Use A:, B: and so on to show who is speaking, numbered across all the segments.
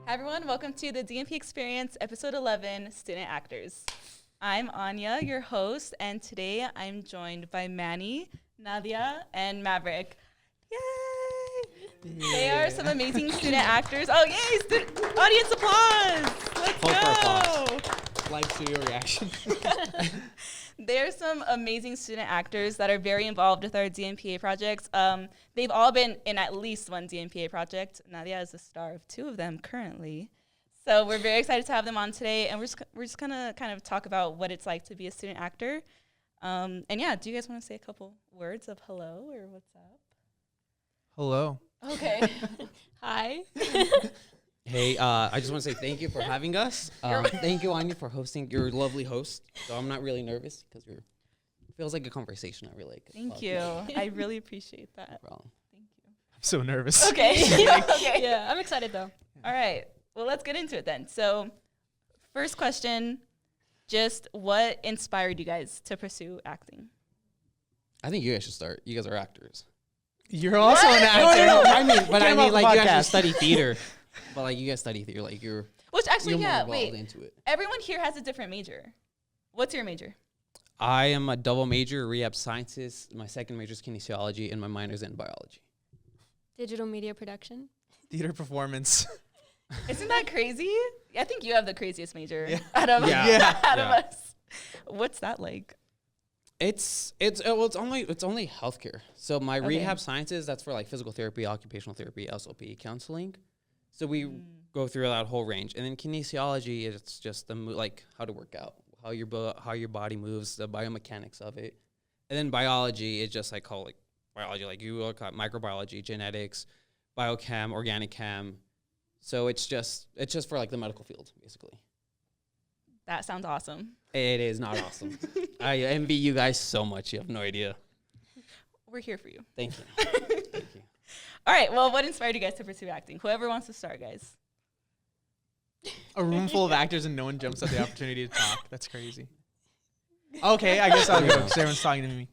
A: Hi everyone, welcome to the DMP Experience, episode 11, Student Actors. I'm Anya, your host, and today I'm joined by Manny, Nadia, and Maverick. Yay! They are some amazing student actors. Oh, yay! Audience applause! Let's go!
B: Live studio reaction.
A: There are some amazing student actors that are very involved with our DMPA projects. They've all been in at least one DMPA project. Nadia is the star of 2 of them currently. So we're very excited to have them on today, and we're just gonna kind of talk about what it's like to be a student actor. And yeah, do you guys want to say a couple words of hello or what's up?
B: Hello.
A: Okay. Hi.
C: Hey, I just want to say thank you for having us. Thank you, Anya, for hosting. You're a lovely host, so I'm not really nervous because it feels like a conversation. I really like it.
A: Thank you. I really appreciate that.
C: No problem.
A: Thank you.
B: I'm so nervous.
A: Okay. Okay.
D: Yeah, I'm excited though.
A: All right. Well, let's get into it then. So, first question, just what inspired you guys to pursue acting?
C: I think you guys should start. You guys are actors.
B: You're also an actor.
C: No, I mean, but
B: Get
C: I
B: him
C: mean,
B: off the
C: like you
B: podcast.
C: actually study theater. But like you guys study theater, like you're
A: Which actually,
C: more
A: yeah,
C: involved
A: wait.
C: into it.
A: Everyone here has a different major. What's your major?
C: I am a double major, rehab sciences. My second major is kinesiology, and my minor's in biology.
D: Digital media production.
B: Theater performance.
A: Isn't that crazy? I think you have the craziest major
B: Yeah.
A: out of
C: Yeah.
A: out of
C: Yeah.
A: us. What's that like?
C: It's only healthcare. So my rehab sciences, that's for like physical therapy, occupational therapy, SLP, counseling. So we go through that whole range, and then kinesiology is just like how to work out, how your body moves, the biomechanics of it, and then biology is just like biology, like you look at microbiology, genetics, biochem, organic chem. So it's just for like the medical field, basically.
A: That sounds awesome.
C: It is not awesome. I envy you guys so much. You have no idea.
A: We're here for you.
C: Thank you. Thank you.
A: All right. Well, what inspired you guys to pursue acting? Whoever wants to start, guys.
B: A room full of actors and no one jumps at the opportunity to talk. That's crazy. Okay, I guess I'll go because everyone's talking to me.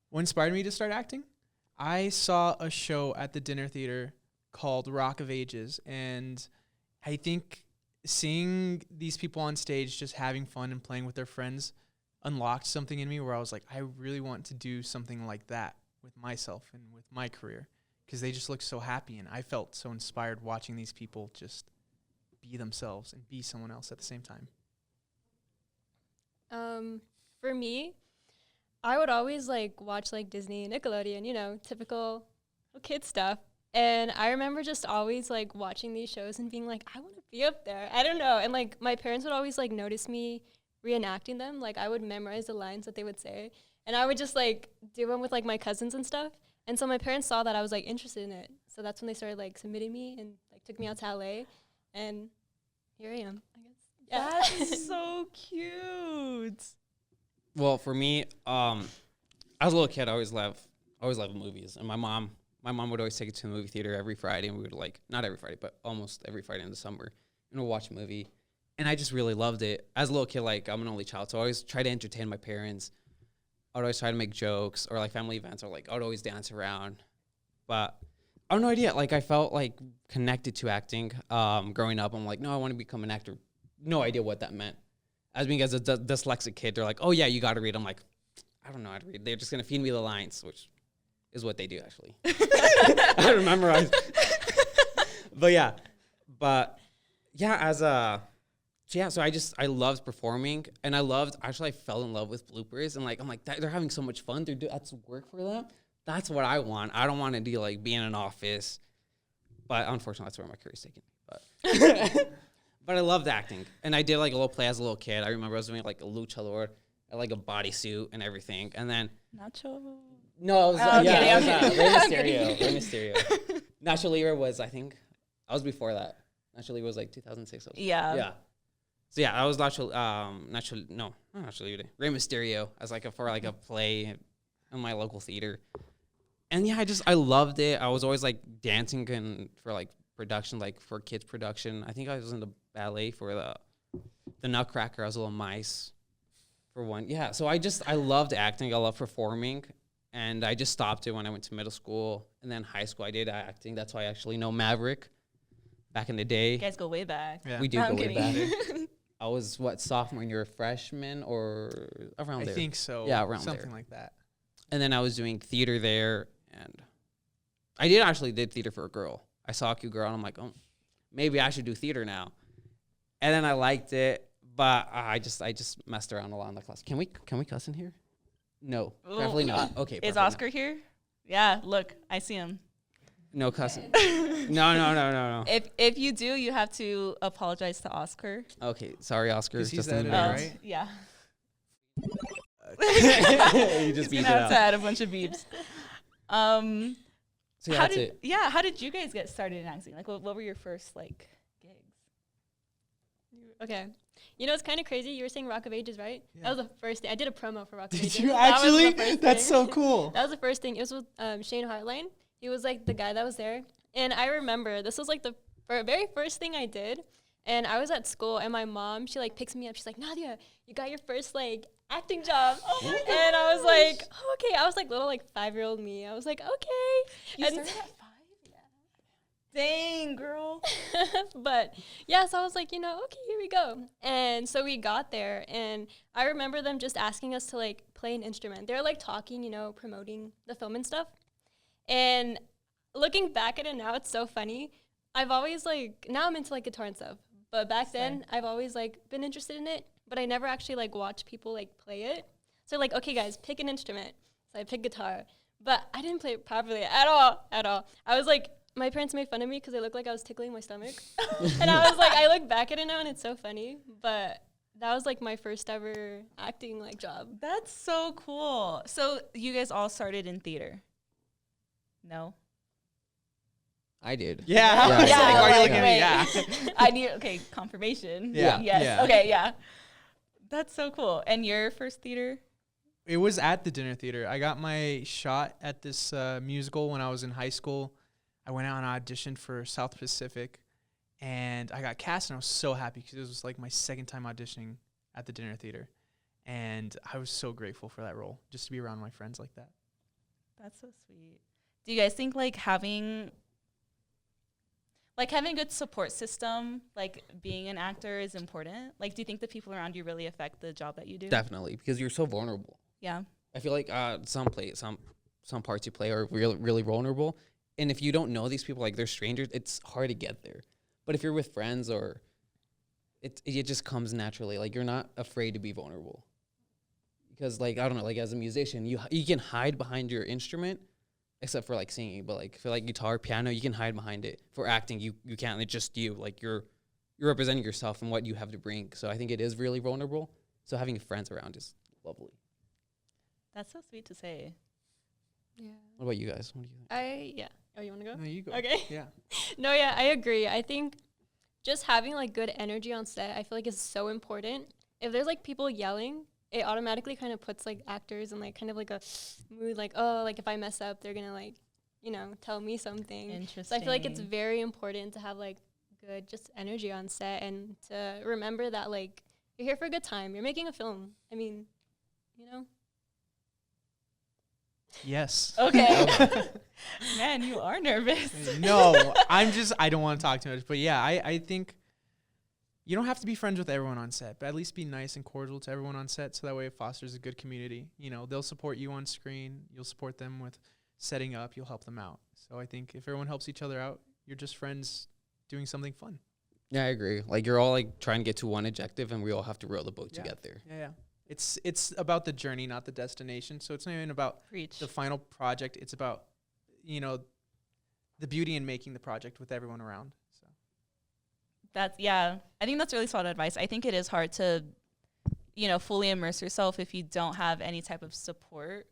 B: What inspired me to start acting? I saw a show at the dinner theater called Rock of Ages, and I think seeing these people on stage just having fun and playing with their friends unlocked something in me where I was like, I really want to do something like that with myself and with my career, because they just look so happy, and I felt so inspired watching these people just be themselves and be someone else at the same time.
D: For me, I would always watch Disney, Nickelodeon, typical kid stuff. And I remember just always watching these shows and being like, I want to be up there. I don't know. And my parents would always notice me reenacting them. I would memorize the lines that they would say, and I would just do them with my cousins and stuff. And so my parents saw that I was interested in it. So that's when they started submitting me and took me out to LA, and here I am, I guess. Yeah.
A: That's so cute.
C: Well, for me, as a little kid, I always loved movies, and my mom would always take it to the movie theater every Friday, and we would not every Friday, but almost every Friday in the summer, and we'd watch a movie, and I just really loved it. As a little kid, I'm an only child, so I always try to entertain my parents. I would always try to make jokes or family events, or I would always dance around, but I have no idea. I felt connected to acting. Growing up, I'm no, I want to become an actor. No idea what that meant. As being as a dyslexic kid, they're oh yeah, you got to read. I'm I don't know how to read. They're just gonna feed me the lines, which is what they do actually. I don't memorize. But yeah, so I loved performing, and I fell in love with bloopers, and I'm they're having so much fun. That's work for them. That's what I want. I don't want to do be in an office, but unfortunately, that's where my career's taken me. But but I loved acting, and I did a little play as a little kid. I remember I was doing a luchador, a bodysuit and everything, and then
A: Nacho.
C: no, it was
A: Okay.
C: Rey Mysterio. Nacho Libre was, I think, I was before that. Nacho Libre was 2006.
A: Yeah.
C: Yeah. So yeah, I was not Nacho Libre. Rey Mysterio as for a play in my local theater. And yeah, I loved it. I was always dancing and for production, for kids production. I think I was in the ballet for the Nutcracker. I was a little mice for one. Yeah, so I loved acting. I love performing. and I just stopped it when I went to middle school, and then high school I did acting. That's why I actually know Maverick. Back in the day,
A: You guys go way back.
B: Yeah.
C: we do
A: No,
C: go
A: I'm
C: way
A: kidding.
C: back. I was sophomore, and you're a freshman or around
B: I
C: there.
B: think so.
C: Yeah, around
B: something
C: there.
B: like that.
C: And then I was doing theater there, and I did theater for a girl. I saw a cute girl, and I'm like, oh, maybe I should do theater now. And then I liked it, but I just messed around a lot in the class. Can we cuss in here? No,
A: Ooh.
C: definitely not. Okay,
A: Is
C: perfect.
A: Oscar here? Yeah, look, I see him.
C: No cussing. No.
A: If you do, you have to apologize to Oscar.
C: Okay, sorry, Oscar.
B: 'Cause he's
C: Just
B: the
C: in
B: editor,
C: advance.
B: right?
A: Yeah.
C: You just
A: He's
C: beat
A: gonna
C: it
A: have to
C: out.
A: add a bunch of beeps.
C: So yeah,
A: how
C: that's
A: did
C: it.
A: how did you guys get started in acting? Like, what were your first like gigs?
D: Okay. You know, it's kind of crazy. You were saying Rock of Ages, right?
B: Yeah.
D: That was the first thing. I did a promo for Rock of
B: Did
D: Ages.
B: you
D: That was the
B: actually?
D: first
B: That's
D: thing.
B: so cool.
D: That was the first thing. It was with Shane Hartline. He was like the guy that was there. And I remember this was like the very first thing I did. And I was at school, and my mom, she like picks me up. She's like, Nadia, you got your first like acting job. And I was like, oh, okay. I was like little like 5-year-old me. I was like, okay.
A: You
D: And-
A: started at 5? Yeah. Dang, girl.
D: But yeah, so I was like, okay, here we go. And so we got there, and I remember them just asking us to like play an instrument. They were like talking, promoting the film and stuff. And looking back at it now, it's so funny. I've always like, now I'm into like guitar and stuff, but back then I've always like been interested in it, but I never actually like watched people like play it. So like, okay guys, pick an instrument. So I picked guitar, but I didn't play it properly at all. I was like, my parents made fun of me because I looked like I was tickling my stomach. And I was like, I look back at it now and it's so funny, but that was like my first ever acting like job.
A: That's so cool. So you guys all started in theater? No.
C: I did.
B: Yeah.
C: Yeah.
B: I was like, why are you
A: like,
B: looking at me?
A: wait.
B: Yeah.
A: I need confirmation.
B: Yeah.
A: Yes.
B: Yeah.
A: Okay. Yeah. That's so cool. And your first theater?
B: It was at the dinner theater. I got my shot at this musical when I was in high school. I went out and auditioned for South Pacific, and I got cast, and I was so happy because it was like my second time auditioning at the dinner theater, and I was so grateful for that role, just to be around my friends like that.
A: That's so sweet. Do you guys think like having a good support system, like being an actor, is important? Like, do you think the people around you really affect the job that you do?
C: Definitely, because you're so vulnerable.
A: Yeah.
C: I feel like some parts you play are really vulnerable, and if you don't know these people, like they're strangers, it's hard to get there. But if you're with friends, or it just comes naturally. Like you're not afraid to be vulnerable, because like I don't know, like as a musician, you can hide behind your instrument, except for like singing. But like for like guitar, piano, you can hide behind it. For acting, you can't. It's just you. Like you're representing yourself and what you have to bring. So I think it is really vulnerable. So having friends around is lovely.
A: That's so sweet to say.
D: Yeah.
C: What about you guys? What do you think?
D: Yeah. Oh, you want to go?
B: No, you go.
D: Okay.
B: Yeah.
D: No, yeah, I agree. I think just having like good energy on set, I feel like is so important. If there's like people yelling, it automatically kind of puts like actors in like kind of like a mood, like, oh, like if I mess up, they're gonna like, tell me something.
A: Interesting.
D: So I feel like it's very important to have like good just energy on set, and to remember that like you're here for a good time. You're making a film. I mean,
B: Yes.
A: Okay. Man, you are nervous.
B: No, I don't want to talk too much. But yeah, I think you don't have to be friends with everyone on set, but at least be nice and cordial to everyone on set, so that way it fosters a good community. They'll support you on screen. You'll support them with setting up. You'll help them out. So I think if everyone helps each other out, you're just friends doing something fun.
C: Yeah, I agree. Like you're all like trying to get to one objective, and we all have to row the boat to get there.
B: Yeah. It's about the journey, not the destination. So it's not even about
A: Preach.
B: the final project. It's about, the beauty in making the project with everyone around. So
A: I think that's really solid advice. I think it is hard to, fully immerse yourself if you don't have any type of support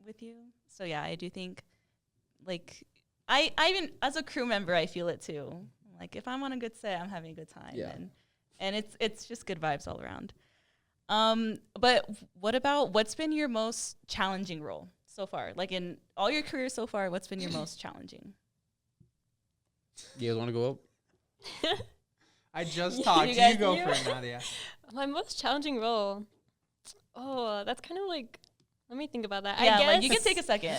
A: with you. So yeah, I do think, like, I even as a crew member, I feel it too. Like if I'm on a good set, I'm having a good time,
C: Yeah.
A: and it's just good vibes all around. But what's been your most challenging role so far? Like in all your careers so far, what's been your most challenging?
C: You guys want to go up?
B: I just
D: You
B: talked. You,
D: guys-
B: go
D: you-
B: for it, Nadia.
D: my most challenging role. Oh, that's kind of like Let me think about that.
A: Yeah,
D: I guess
A: like you can take a second.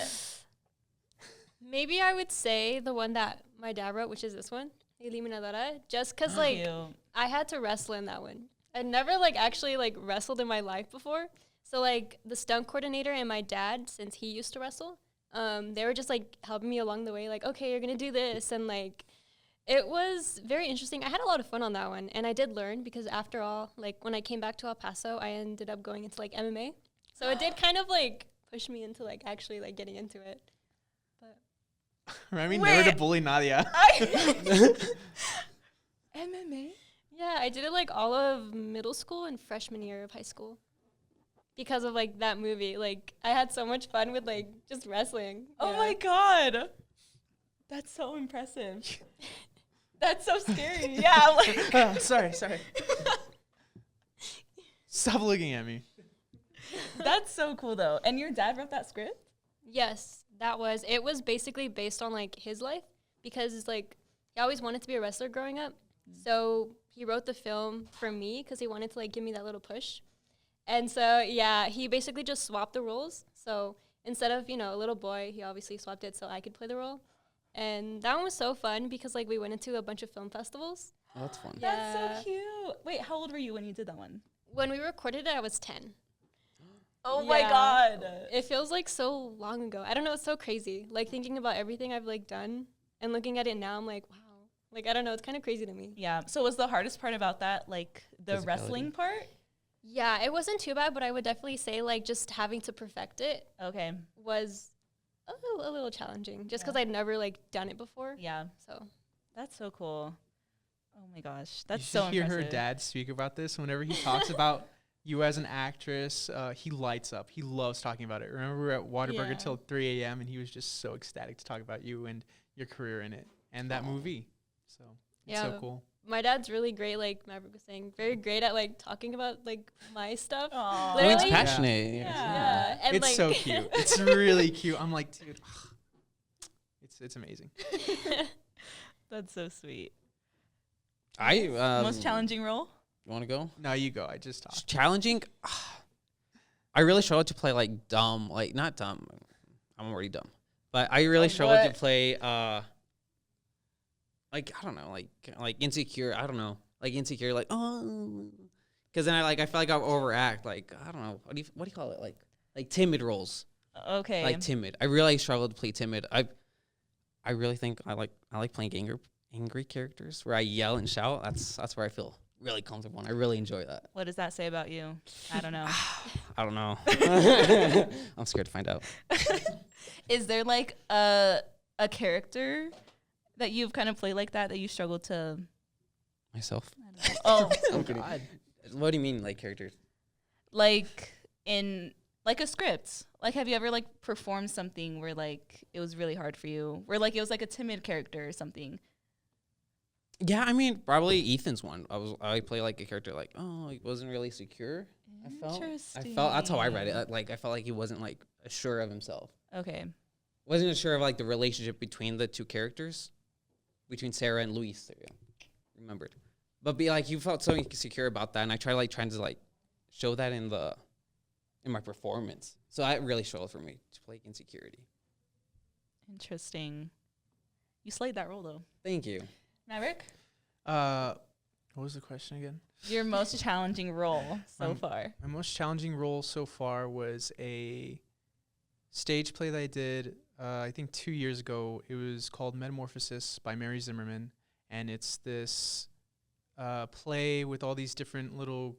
D: maybe I would say the one that my dad wrote, which is this one, Eliminadora, just because like
A: Cute.
D: I had to wrestle in that one. I never like actually like wrestled in my life before. So like the stunt coordinator and my dad, since he used to wrestle, they were just like helping me along the way, like, okay, you're gonna do this, and like it was very interesting. I had a lot of fun on that one, and I did learn because after all, like when I came back to El Paso, I ended up going into like MMA. So it did kind of like push me into like actually like getting into it. But
B: Remind me never to
A: Wait.
B: bully Nadia.
A: MMA?
D: yeah, I did it like all of middle school and freshman year of high school because of like that movie. Like I had so much fun with like just wrestling.
A: Oh
D: Yeah.
A: my god. That's so impressive. That's so scary. Yeah, like
B: Sorry. Stop looking at me.
A: that's so cool though. And your dad wrote that script?
D: Yes, it was basically based on like his life because it's like he always wanted to be a wrestler growing up. So he wrote the film for me because he wanted to like give me that little push. And so yeah, he basically just swapped the roles. So instead of, a little boy, he obviously swapped it so I could play the role. And that one was so fun because like we went into a bunch of film festivals.
C: Oh, that's fun.
D: Yeah.
A: That's so cute. Wait, how old were you when you did that one?
D: When we recorded it, I was 10.
A: Oh my
D: Yeah.
A: god.
D: It feels like so long ago. I don't know, it's so crazy. Like thinking about everything I've like done and looking at it now, I'm like, wow. Like I don't know, it's kind of crazy to me.
A: Yeah. So was the hardest part about that like the
C: Physicality.
A: wrestling part?
D: Yeah, it wasn't too bad, but I would definitely say like just having to perfect it
A: Okay.
D: was a little challenging just because I'd never like done it before.
A: Yeah.
D: So
A: That's so cool. Oh my gosh. That's
B: You should
A: so
B: hear
A: impressive.
B: her dad speak about this. Whenever he talks about you as an actress, he lights up. He loves talking about it. Remember, we were at Whataburger
A: Yeah.
B: till 3 a.m. and he was just so ecstatic to talk about you and your career in it and that movie. So it's so
D: Yeah.
B: cool.
D: my dad's really great, like Maverick was saying, very great at like talking about like my stuff.
A: Aw.
C: Well, it's
D: Literally-
C: passionate.
A: Yeah.
D: And
B: It's
D: like
B: so cute. It's really cute. I'm like, dude, it's amazing.
A: That's so sweet.
C: Most
A: Most challenging role?
C: You want to go?
B: No, you go. I just talked.
C: Challenging. I really struggled to play like dumb, like not dumb. I'm already dumb, but I really
A: Like
C: struggled to
A: what?
C: play like I don't know, like insecure. I don't know, like insecure, like oh, because then I feel like I overact. Like I don't know, what do you call it? Like timid roles,
A: Okay.
C: like timid. I really struggled to play timid. I really think I like playing angry characters where I yell and shout. That's where I feel really comfortable, and I really enjoy that.
A: What does that say about you? I don't know.
C: I don't know. I'm scared to find out.
A: Is there like a character that you've kind of played like that you struggle to?
C: Myself.
A: Oh,
C: I'm kidding. What do you mean, like characters?
A: like in like a script. Like, have you ever like performed something where like it was really hard for you, where like it was like a timid character or something?
C: Yeah, I mean, probably Ethan's one. I play like a character like, oh, he wasn't really secure. I felt that's how I read it. Like I felt like he wasn't like sure of himself.
A: Okay.
C: Wasn't sure of like the relationship between the two characters, between Sarah and Luis. There you go. Remembered. But be like you felt so insecure about that, and I trying to like show that in my performance. So that really struggled for me to play insecurity.
A: Interesting. You slayed that role though.
C: Thank you.
A: Maverick,
B: What was the question again?
A: your most challenging role so far.
B: My most challenging role so far was a stage play that I did, I think 2 years ago. It was called Metamorphosis by Mary Zimmerman. And it's this play with all these different little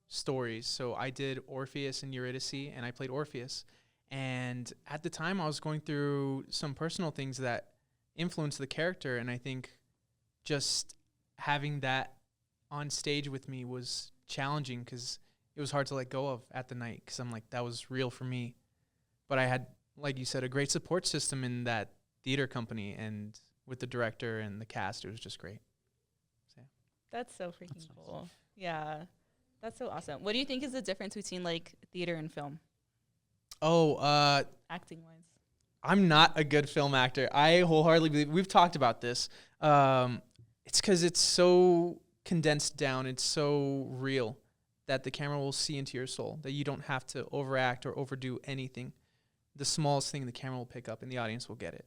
B: stories. So I did Orpheus and Eurydice, and I played Orpheus. And at the time, I was going through some personal things that influenced the character. And I think just having that on stage with me was challenging because it was hard to let go of at the night because I'm like, that was real for me. But I had, like you said, a great support system in that theater company and with the director and the cast. It was just great. So,
A: That's so freaking cool. Yeah. That's so awesome. What do you think is the difference between like theater and film, acting wise?
B: I'm not a good film actor. I wholeheartedly believe, we've talked about this. It's because it's so condensed down. It's so real. that the camera will see into your soul, that you don't have to overact or overdo anything. The smallest thing the camera will pick up and the audience will get it.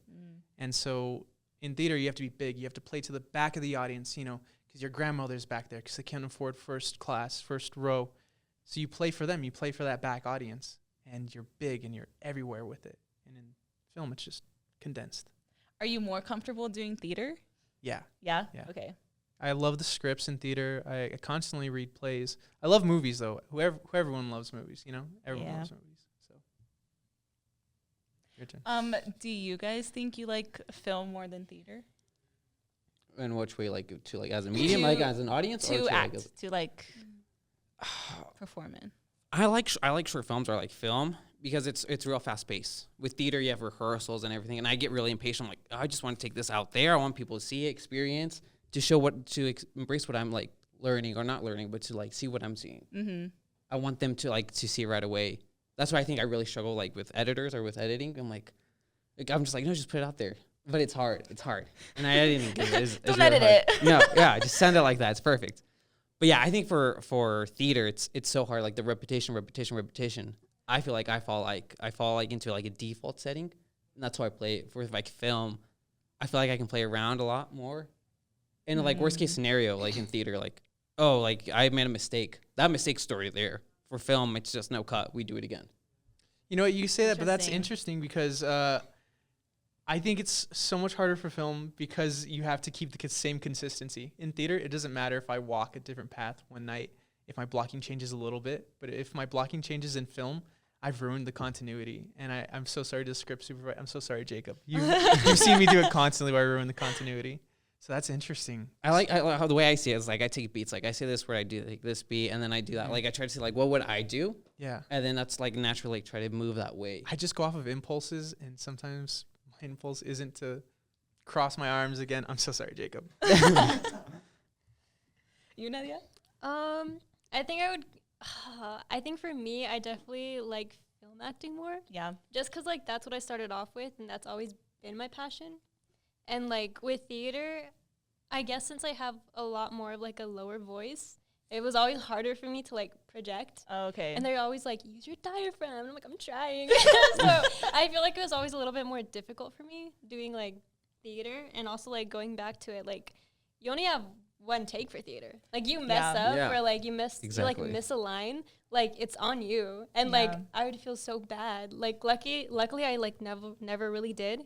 B: And so in theater, you have to be big. You have to play to the back of the audience, you know, because your grandmother's back there because they can't afford first class, first row. So you play for them. You play for that back audience, and you're big and you're everywhere with it. And in film, it's just condensed.
A: Are you more comfortable doing theater?
B: Yeah.
A: Yeah?
B: Yeah.
A: Okay.
B: I love the scripts in theater. I constantly read plays. I love movies, though. Everyone loves movies, you know? Everyone loves movies. So, your turn.
A: Do you guys think you like film more than theater?
C: In which way, like to like as a medium, like as an audience, or
A: To
C: to
A: act,
C: like
A: to like perform in.
C: I like short films or like film because it's real fast paced. With theater, you have rehearsals and everything, and I get really impatient. I'm like, I just want to take this out there. I want people to see it, experience, to show embrace what I'm like learning or not learning, but to like see what I'm seeing.
A: Mm-hmm.
C: I want them to like to see it right away. That's why I think I really struggle like with editors or with editing. I'm just like, no, just put it out there. But it's hard. It's hard. And I editing is
A: Don't
C: really
A: edit
C: hard.
A: it.
C: No, yeah, just send it like that. It's perfect. But yeah, I think for theater, it's so hard. Like the repetition. I feel like I fall into like a default setting, and that's why I play it. For like film, I feel like I can play around a lot more. And like worst case scenario, like in theater, like like I made a mistake. That mistake story there. For film, it's just no cut. We do it again.
B: You know what, you say that, but that's interesting because I think it's so much harder for film because you have to keep the same consistency. In theater, it doesn't matter if I walk a different path one night, if my blocking changes a little bit, but if my blocking changes in film, I've ruined the continuity. And I'm so sorry to the script supervisor. I'm so sorry, Jacob. You've seen me do it constantly where I ruin the continuity. So that's interesting.
C: I like how the way I see it is like I take beats. Like I say this word, I do like this beat, and then I do that. Like I try to see like what would I do?
B: Yeah.
C: And then that's like naturally like try to move that way.
B: I just go off of impulses, and sometimes my impulse isn't to cross my arms again. I'm so sorry, Jacob.
A: You, Nadia?
D: I think I would. I think for me, I definitely like film acting more.
A: Yeah.
D: Just because like that's what I started off with, and that's always been my passion. And like with theater, I guess since I have a lot more of like a lower voice, it was always harder for me to like project.
A: Oh, okay.
D: And they're always like, use your diaphragm. And I'm like, I'm trying. So I feel like it was always a little bit more difficult for me doing like theater, and also like going back to it, like you only have one take for theater. Like you mess up or like you miss you like miss a line, like it's on you. And like I would feel so bad. Like luckily I like never really did.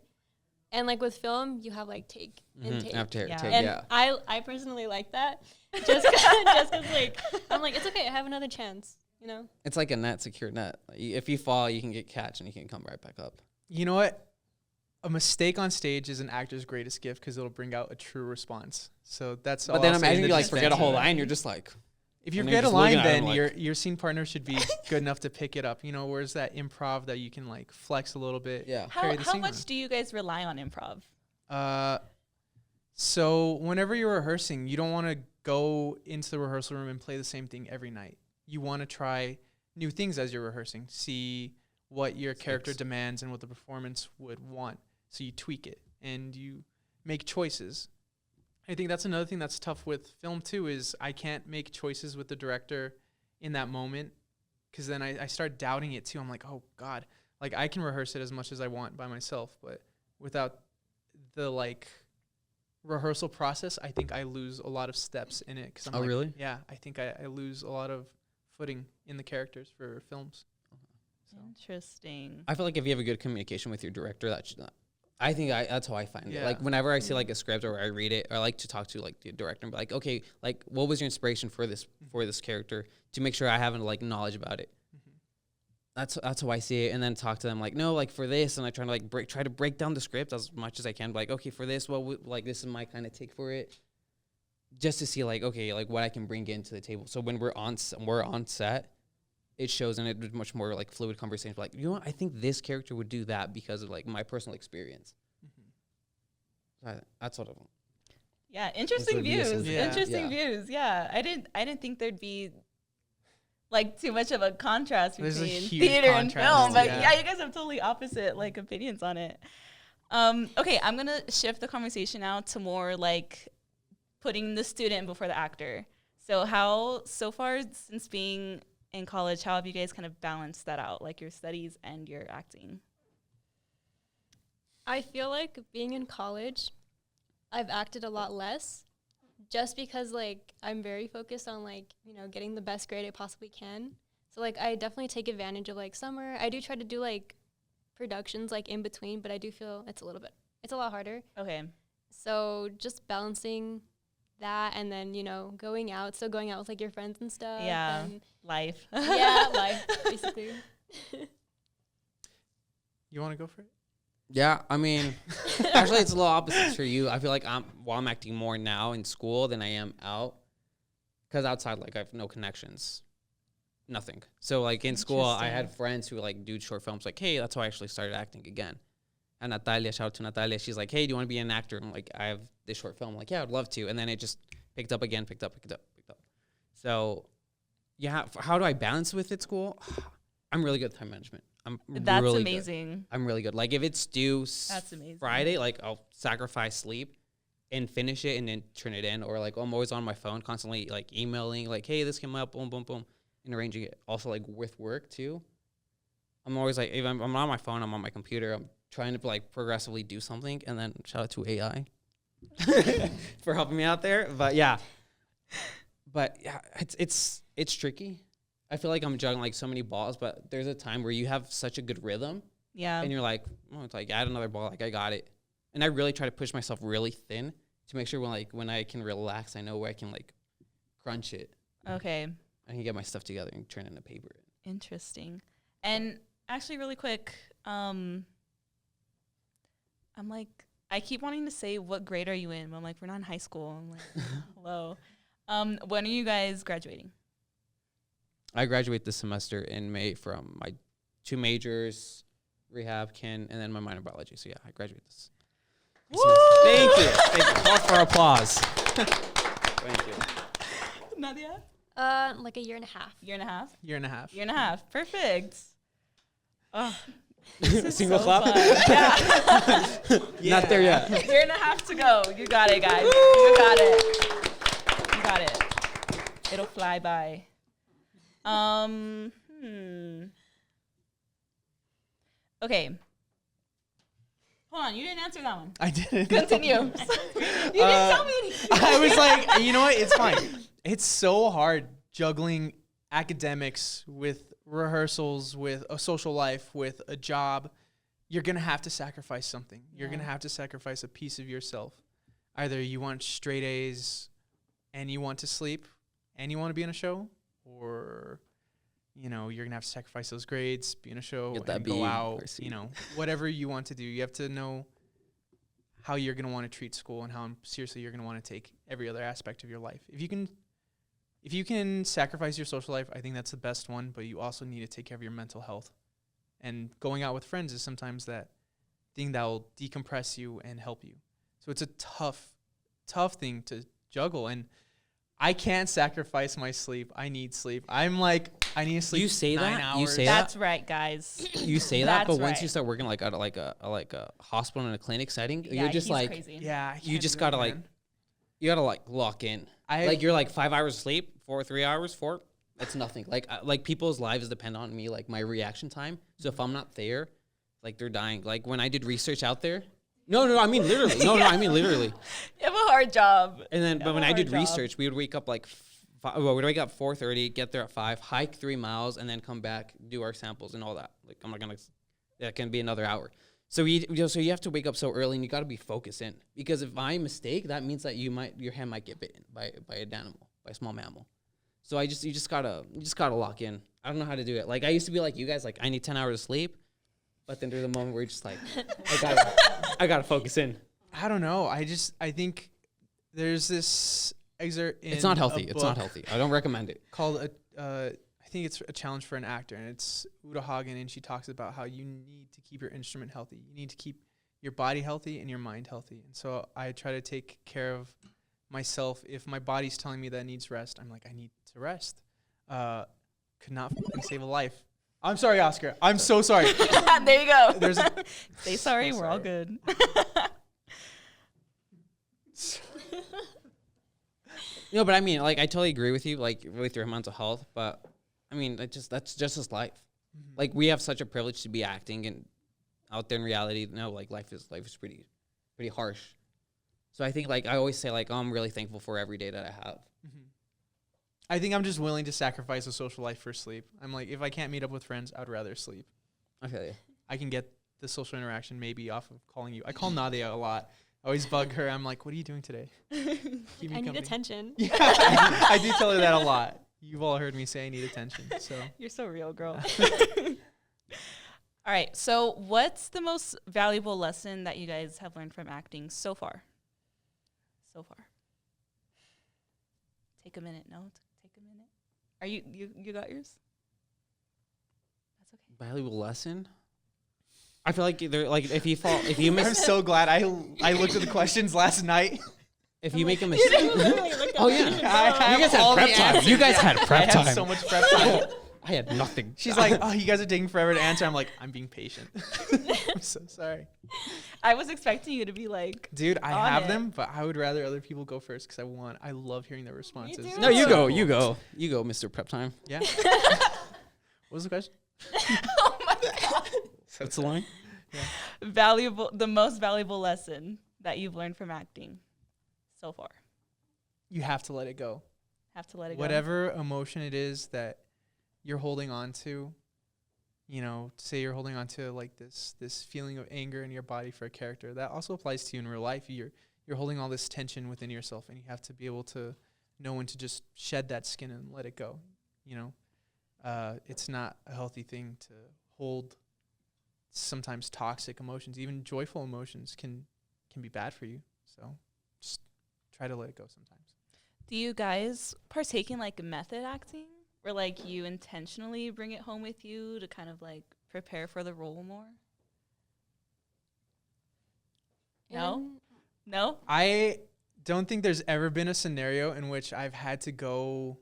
D: And like with film, you have like take and take.
C: After
A: Yeah.
C: take,
D: And
C: yeah.
D: I personally like that. Just cause like I'm like, it's okay, I have another chance, you know?
C: It's like a net, secure net. Like, if you fall, you can get catch and you can come right back up.
B: You know what? A mistake on stage is an actor's greatest gift because it'll bring out a true response. So that's all.
C: But then
B: I'll say in
C: imagine
B: the
C: you like forget a
B: distinction.
C: whole line, you're just like,
B: If you
C: and
B: forget a
C: you're just looking
B: line,
C: at him
B: then
C: like-
B: your scene partner should be good enough to pick it up. You know, where's that improv that you can like flex a little bit?
C: yeah.
B: carry the
A: How
B: scene
A: much
B: on.
A: do you guys rely on improv?
B: So whenever you're rehearsing, you don't want to go into the rehearsal room and play the same thing every night. You want to try new things as you're rehearsing, see what your character demands and what the performance would want. So you tweak it and you make choices. I think that's another thing that's tough with film too, is I can't make choices with the director in that moment, because then I start doubting it too. I'm like, oh God, like I can rehearse it as much as I want by myself, but without the like rehearsal process, I think I lose a lot of steps in it. Cause I'm like,
C: really?
B: Yeah, I think I lose a lot of footing in the characters for films. So.
A: Interesting.
C: I feel like if you have a good communication with your director, that's how I find it.
B: Yeah.
C: Like whenever I see like a script or I read it, I like to talk to like the director and be like, okay, like what was your inspiration for this character, to make sure I have like knowledge about it. That's how I see it, and then talk to them like, no, like for this, and I try to like try to break down the script as much as I can. Like, okay, for this, like this is my kind of take for it, just to see like, okay, like what I can bring into the table. So when we're on set, it shows, and it's much more like fluid conversation. Like, you know what, I think this character would do that because of like my personal experience. That's what I want.
A: Yeah, interesting
C: would be a
A: views.
C: solution.
B: Yeah.
A: Interesting
C: Yeah.
A: views. Yeah, I didn't think there'd be like too much of a contrast
B: There's a
A: between
B: huge
A: theater and
B: contrast,
A: film, but
B: yeah.
A: yeah, you guys have totally opposite like opinions on it. Okay, I'm gonna shift the conversation now to more like putting the student before the actor. So how, so far since being in college, how have you guys kind of balanced that out, like your studies and your acting?
D: I feel like being in college, I've acted a lot less just because like I'm very focused on like, you know, getting the best grade I possibly can. So like I definitely take advantage of like summer. I do try to do like productions like in between, but I do feel it's a lot harder.
A: Okay.
D: So just balancing that and then, you know, still going out with like your friends and stuff.
A: Yeah.
D: And
A: Life.
D: yeah, life basically.
B: You want to go for it?
C: Yeah, I mean, actually, it's a little opposite for you. I feel like I'm acting more now in school than I am out, because outside, like, I have no connections, nothing. So, like, in school, I had friends who like do short films. Like, hey, that's why I actually started acting again. And Natalia, shout out to Natalia. She's like, hey, do you want to be an actor? I'm like, I have this short film. I'm like, yeah, I'd love to. And then it just picked up again, picked up. So, yeah, how do I balance with it? School, I'm really good at time management.
A: That's
C: really
A: amazing.
C: Good. I'm really good. Like if it's due
A: That's amazing.
C: Friday, like I'll sacrifice sleep and finish it and then turn it in. Or like I'm always on my phone constantly like emailing like, hey, this came up, boom, boom, boom, and arranging it. Also like with work too. I'm always like, if I'm on my phone, I'm on my computer. I'm trying to like progressively do something. And then shout out to AI for helping me out there. But yeah, it's tricky. I feel like I'm juggling like so many balls, but there's a time where you have such a good rhythm.
A: Yeah.
C: And you're like, oh, it's like add another ball, like I got it. And I really try to push myself really thin to make sure when I can relax, I know where I can like crunch it.
A: Okay.
C: I can get my stuff together and turn it into paper.
A: Interesting. And actually really quick, I'm like, I keep wanting to say what grade are you in? But I'm like, we're not in high school. I'm like, hello. When are you guys graduating?
C: I graduate this semester in May from my 2 majors, rehab, and then my minor biology. So yeah, I graduate this.
A: Woo!
C: Thank you. Pause for applause. Thank you.
A: Nadia?
D: Like a year and a half.
B: Year and a half.
A: Year and a half. Perfect. Oh,
C: Single
A: so
C: clap?
A: fun. Yeah.
C: Not there yet.
A: Year and a half to go. You got it, guys. You got it. You got it. It'll fly by. Okay. Hold on, you didn't answer that one.
B: I didn't.
A: Continue. You didn't tell me anything.
B: I was like, you know what? It's fine. It's so hard juggling academics with rehearsals, with a social life, with a job. You're going to have to sacrifice something. You're going to have to sacrifice a piece of yourself. Either you want straight A's and you want to sleep and you want to be in a show, or, you know, you're going to have to sacrifice those grades, be in a show, and go out, you know, whatever you want to do. You have to know how you're going to want to treat school and how seriously you're going to want to take every other aspect of your life. If you can sacrifice your social life, I think that's the best one, but you also need to take care of your mental health. And going out with friends is sometimes that thing that will decompress you and help you. So it's a tough thing to juggle. And I can't sacrifice my sleep. I need sleep. I'm like, I need to sleep.
C: You say
B: 9
C: that?
B: hours.
C: You say
A: That's right, guys.
C: You say that, but
A: That's
C: once
A: right.
C: you start working like at a hospital and a clinic setting,
A: Yeah,
C: you're just
A: he's
C: like,
A: crazy.
B: Yeah, I
C: you
B: can't
C: just
B: do
C: gotta
B: it,
C: like,
B: man.
C: you gotta like lock in. Like you're like 5 hours of sleep, 3 hours, 4. That's nothing. Like people's lives depend on me, like my reaction time. So if I'm not there, like they're dying. Like when I did research out there. No, I mean literally. No, I mean literally.
A: You have a hard job.
C: And then,
A: You
C: but
A: have
C: when
A: a
C: I
A: hard
C: did
A: job.
C: research, we would wake up like, we'd wake up 4:30, get there at 5, hike 3 miles, and then come back, do our samples and all that. Like I'm not gonna, that can be another hour. So so you have to wake up so early, and you got to be focused in, because if I mistake, that means that your hand might get bitten by an animal, by a small mammal. So you just gotta lock in. I don't know how to do it. Like I used to be like you guys, like I need 10 hours of sleep, but then there's a moment where you're just like, I gotta focus in.
B: I don't know. I think there's this excerpt in
C: It's not healthy.
B: a
C: It's not
B: book
C: healthy. I don't recommend it.
B: called I think it's a challenge for an actor, and it's Uta Hagen, and she talks about how you need to keep your instrument healthy. You need to keep your body healthy and your mind healthy. And so I try to take care of myself. If my body's telling me that it needs rest, I'm like, I need to rest. Could not fucking save a life. I'm sorry, Oscar. I'm so sorry.
A: There you go.
B: There's a,
A: Say sorry.
B: So
A: We're all
B: sorry.
A: good.
C: No, but I mean, like, I totally agree with you, like, with your mental health. But I mean, that's just his life. Like, we have such a privilege to be acting, and out there in reality, no, like, life is pretty harsh. So I think, like, I always say, like, oh, I'm really thankful for every day that I have.
B: I think I'm just willing to sacrifice a social life for sleep. I'm like, if I can't meet up with friends, I'd rather sleep.
C: I feel you.
B: I can get the social interaction maybe off of calling you. I call Nadia a lot. I always bug her. I'm like, what are you doing today? Keep me
D: I need
B: company.
D: attention.
B: Yeah, I do tell her that a lot. You've all heard me say I need attention. So
A: You're so real, girl. All right. So, what's the most valuable lesson that you guys have learned from acting so far? Take a minute. No, take a minute. Are you got yours? That's okay.
C: Valuable lesson. I feel like they're like if you
B: I'm
C: miss,
B: so glad I looked at the questions last night.
C: if you make a mistake. Oh yeah,
B: I
C: you guys had
B: all
C: prep
B: the
C: time.
B: answers.
C: You guys
B: Yeah.
C: had
B: I
C: prep time.
B: had so much prep time.
C: I had nothing.
B: She's like, oh, you guys are taking forever to answer. I'm like, I'm being patient. I'm so sorry.
A: I was expecting you to be like,
B: Dude, I
A: On
B: have
A: it.
B: them, but I would rather other people go first because I love hearing their responses.
D: too.
C: No, you
B: So
C: go,
B: cool.
C: you go, Mr. Prep Time.
B: Yeah. What was the question?
A: oh my god.
C: That's the line.
A: The most valuable lesson that you've learned from acting so far.
B: You have to let it go.
A: Have to let it go.
B: Whatever emotion it is that you're holding on to, say you're holding on to like this feeling of anger in your body for a character, that also applies to you in real life. You're holding all this tension within yourself, and you have to be able to know when to just shed that skin and let it go. It's not a healthy thing to hold sometimes toxic emotions. Even joyful emotions can be bad for you. So just try to let it go sometimes.
A: Do you guys partake in like method acting, where like you intentionally bring it home with you to kind of like prepare for the role more? No?
B: I don't think there's ever been a scenario in which I've had to go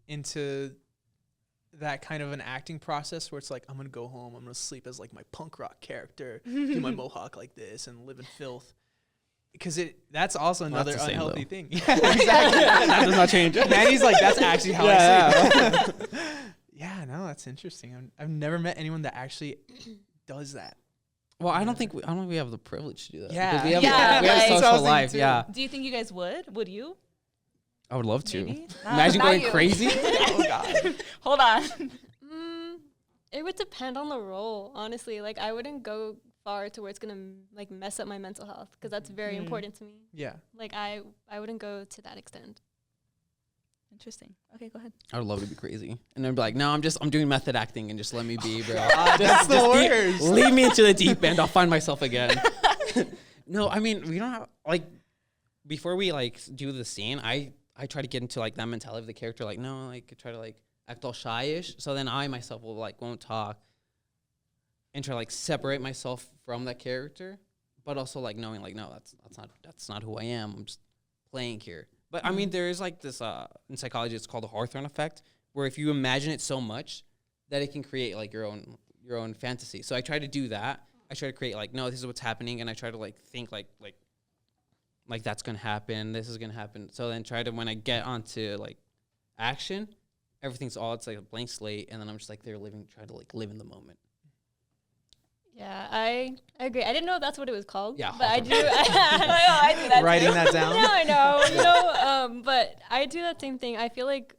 B: into that kind of an acting process where it's like, I'm going to go home, I'm going to sleep as like my punk rock character, do my mohawk like this and live in filth. Because that's also another
C: the same,
B: unhealthy
C: though.
B: thing. Yeah, exactly.
C: That does not change.
B: Manny's like, that's actually how I
C: Yeah,
B: sleep. Yeah, no, that's interesting. I've never met anyone that actually does that.
C: Well, I don't think we have the privilege to do that.
B: Yeah.
C: Because we have,
A: Yeah,
C: we have
A: like-
C: a
B: That's what I was
C: social
B: thinking
C: life.
B: too.
C: Yeah,
A: Do you think you guys would? Would you?
C: I would love to.
A: Maybe?
C: Imagine
A: Not
C: going
A: you.
C: crazy.
B: Oh, God.
A: Hold on.
D: It would depend on the role, honestly. Like, I wouldn't go far to where it's gonna like mess up my mental health, because that's very important to me.
B: Yeah.
D: Like, I wouldn't go to that extent.
A: Interesting. Okay, go ahead.
C: I would love to be crazy, and then be like, no, I'm doing method acting, and just let me be, bro.
B: That's the worst.
C: Leave me into the deep end. I'll find myself again. No, I mean, we don't have like before we like do the scene. I try to get into like that mentality of the character. Like, no, like I try to like act all shyish. So then I myself will like won't talk and try to like separate myself from that character, but also like knowing like, no, that's not who I am. I'm just playing here. But I mean, there is like this in psychology, it's called the Hawthorne effect, where if you imagine it so much that it can create like your own fantasy. So I try to do that. I try to create like, no, this is what's happening, and I try to like think like that's gonna happen. This is gonna happen. So then try to, when I get onto like action, everything's it's like a blank slate, and then I'm just like trying to like live in the moment.
D: Yeah, I agree. I didn't know that's what it was called.
C: Yeah,
D: but I
C: Hawthorne.
D: do.
A: I do that
B: Writing
A: too.
B: that down.
D: Now I know, but I do that same thing. I feel like,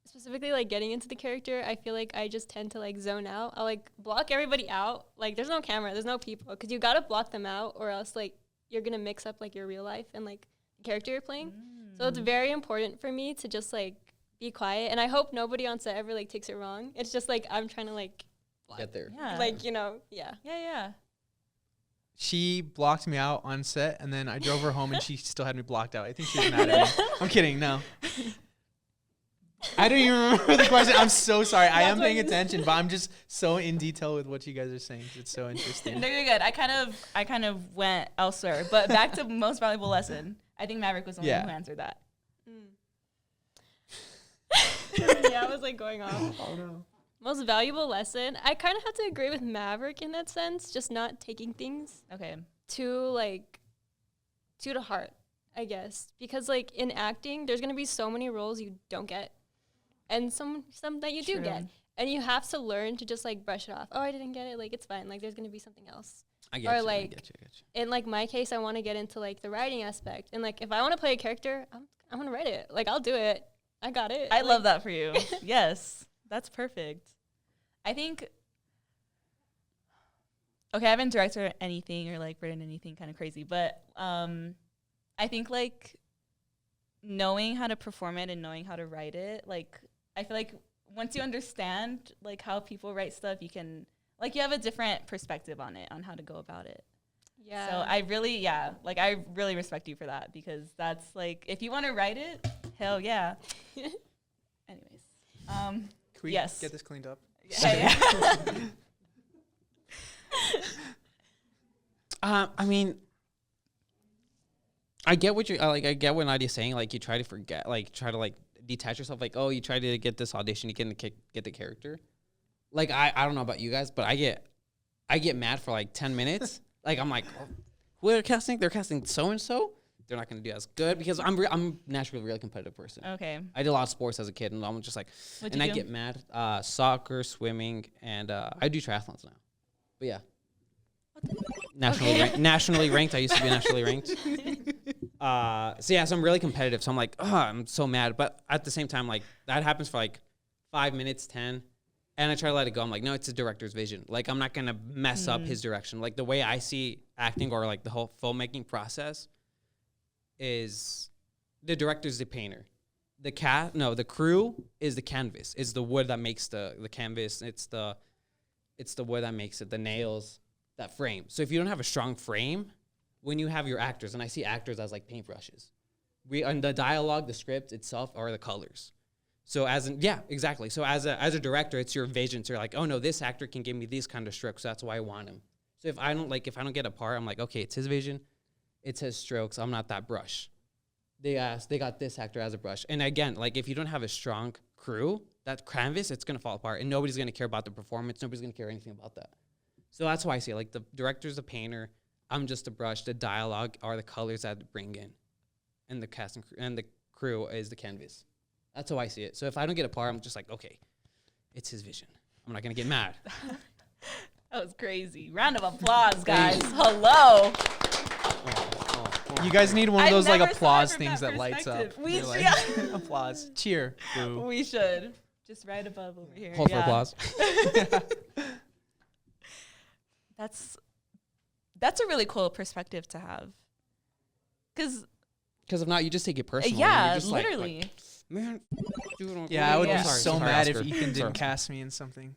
D: specifically like getting into the character, I feel like I just tend to like zone out. I'll like block everybody out. Like, there's no camera, there's no people, because you gotta block them out, or else like you're gonna mix up like your real life and like the character you're playing. So it's very important for me to just like be quiet, and I hope nobody on set ever like takes it wrong. It's just like I'm trying to like
C: Get there.
A: Yeah.
D: like
A: yeah.
D: yeah.
B: She blocked me out on set, and then I drove her home, and she still had me blocked out. I think she's mad at me. I'm kidding. No. I don't even remember the question. I'm so sorry. I am paying attention, but I'm just so in detail with what you guys are saying. It's so interesting.
A: No, you're good. I kind of went elsewhere, but back to most valuable lesson. I think Maverick was the one who answered that.
D: Yeah, I was like going off.
B: Oh no.
D: Most valuable lesson, I kind of have to agree with Maverick in that sense, just not taking things
A: Okay.
D: too to heart. I guess, because like in acting, there's gonna be so many roles you don't get, and some that you do
A: True.
D: get, and you have to learn to just like brush it off. Oh, I didn't get it. Like it's fine. Like there's gonna be something else.
C: I get
D: Or,
C: you. I
D: like,
C: get you.
D: In like my case, I want to get into like the writing aspect, and like if I want to play a character, I'm gonna write it. Like I'll do it. I got it.
A: I
D: Like,
A: love that for you. Yes, that's perfect. I think. Okay, I haven't directed anything or like written anything kind of crazy, but I think like knowing how to perform it and knowing how to write it, like I feel like once you understand like how people write stuff, you can like you have a different perspective on it, on how to go about it.
D: Yeah.
A: So I really respect you for that, because that's like if you want to write it, hell yeah. Anyways,
B: Can we
A: yes.
B: get this cleaned up?
A: yeah.
C: I mean, I get what you're like. I get what Nadia's saying. Like, you try to forget, like, try to like detach yourself. Like, oh, you try to get this audition, you get the character. Like, I don't know about you guys, but I get mad for like 10 minutes. Like, I'm like, oh, who are they casting? They're casting so and so. They're not going to do as good, because I'm naturally a really competitive person.
A: Okay.
C: I did a lot of sports as a kid, and I'm just like,
A: What'd
C: and
A: you
C: I
A: do?
C: get mad. Soccer, swimming, and I do triathlons now. But yeah. Nationally ranked. I used to be nationally ranked. So I'm really competitive. So I'm like, oh, I'm so mad. But at the same time, like that happens for like 5 minutes, 10. And I try to let it go. I'm like, no, it's a director's vision. Like, I'm not going to mess up his direction. Like, the way I see acting, or like the whole filmmaking process, is the director's the painter. The crew is the canvas. It's the wood that makes the canvas. It's the wood that makes it, the nails, that frame. So if you don't have a strong frame, when you have your actors, and I see actors as like paintbrushes, and the dialogue, the script itself are the colors. So exactly. So as a director, it's your vision. So you're like, oh no, this actor can give me these kind of strokes. So that's why I want him. So if I don't get a part, I'm like, okay, it's his vision, it's his strokes. I'm not that brush. They got this actor as a brush. And again, like if you don't have a strong crew, that canvas, it's gonna fall apart, and nobody's gonna care about the performance. Nobody's gonna care anything about that. So that's why I see it. Like the director's a painter. I'm just a brush. The dialogue are the colors that bring in, and the cast and the crew is the canvas. That's how I see it. So if I don't get a part, I'm just like, okay, it's his vision. I'm not gonna get mad.
A: That was crazy. Round of applause, guys. Hello.
B: You guys need one of
A: I've
B: those like
A: never saw it
B: applause
A: from
B: things
A: that
B: that lights up.
A: perspective. We
B: You're like,
A: should.
B: applause. Cheer. Boo.
A: We should. Just right above over here.
C: Hold for applause.
A: That's a really cool perspective to have. Because
C: If not, you just take it personally.
A: yeah,
C: You're just
A: literally.
C: Like, man, dude,
B: Yeah, I would
A: Yeah.
B: be so
C: Sorry,
B: mad if
C: Oscar.
B: Ethan didn't
C: Sorry.
B: cast me in something.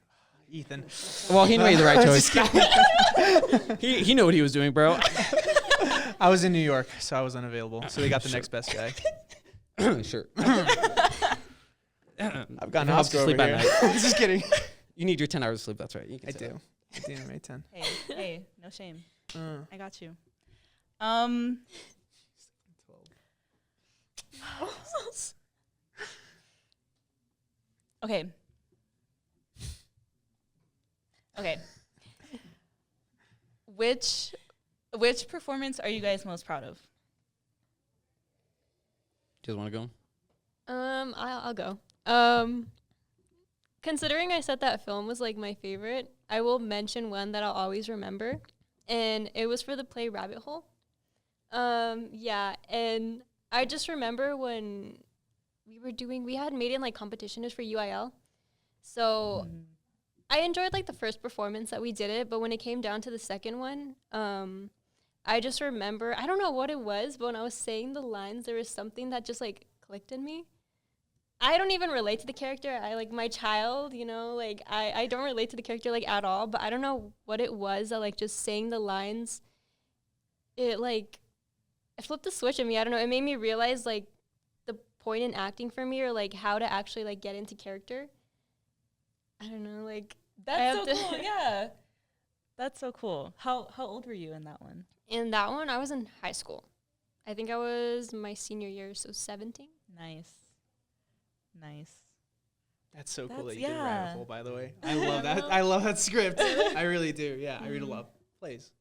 B: Ethan.
C: Well, he made the right choice.
B: Just
C: he knew what he was doing, bro.
B: I was in New York, so I was unavailable. So they got the next best guy.
C: Sure.
B: I've gone
C: If it helps
B: Oscar
C: you sleep
B: over
C: at
B: here.
C: night.
B: Just kidding.
C: You need your 10 hours of sleep. That's right. You can
B: I
C: say
B: do.
C: that.
B: I do. May 10.
A: Hey, no shame.
B: Uh,
A: I got you. Okay. Okay. Which performance are you guys most proud of?
C: Do you guys want to go?
D: I'll go. Considering I said that film was like my favorite, I will mention one that I'll always remember, and it was for the play Rabbit Hole. Yeah, and I just remember when we had made it in like competition. It was for UIL, so I enjoyed like the first performance that we did it, but when it came down to the second one, I just remember, I don't know what it was, but when I was saying the lines, there was something that just like clicked in me. I don't even relate to the character. I like my child, you know, like I don't relate to the character like at all, but I don't know what it was that like just saying the lines, it flipped the switch in me. I don't know. It made me realize like the point in acting for me, or like how to actually like get into character. I don't know, like
A: That's
D: have
A: so
D: to-
A: cool. Yeah. That's so cool. How old were you in that one?
D: in that one, I was in high school. I think I was my senior year, so 17.
A: Nice.
B: That's so cool
A: That's-
B: that you did
A: yeah.
B: Rabbit Hole, by the way. I love that. I love that script. I really do. Yeah, I read a lot of plays.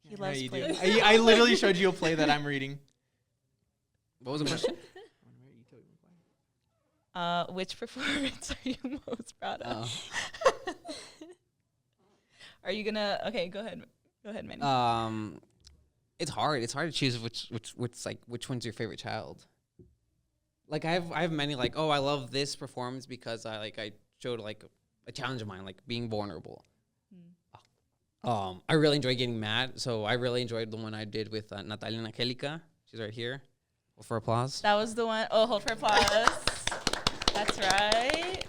A: He
B: Yeah,
A: loves
B: you
A: plays.
B: do. I literally showed you a play that I'm reading.
C: What was the question?
A: Which performance are you most proud of? Are you gonna? Okay, go ahead. Go ahead, Manny.
C: It's hard. It's hard to choose which one's your favorite child. Like I have many like, oh, I love this performance because I showed like a challenge of mine, like being vulnerable. I really enjoy getting mad, so I really enjoyed the one I did with Natalia and Angelica. She's right here. Hold for applause.
A: That was the one. Oh, hold for applause. That's right.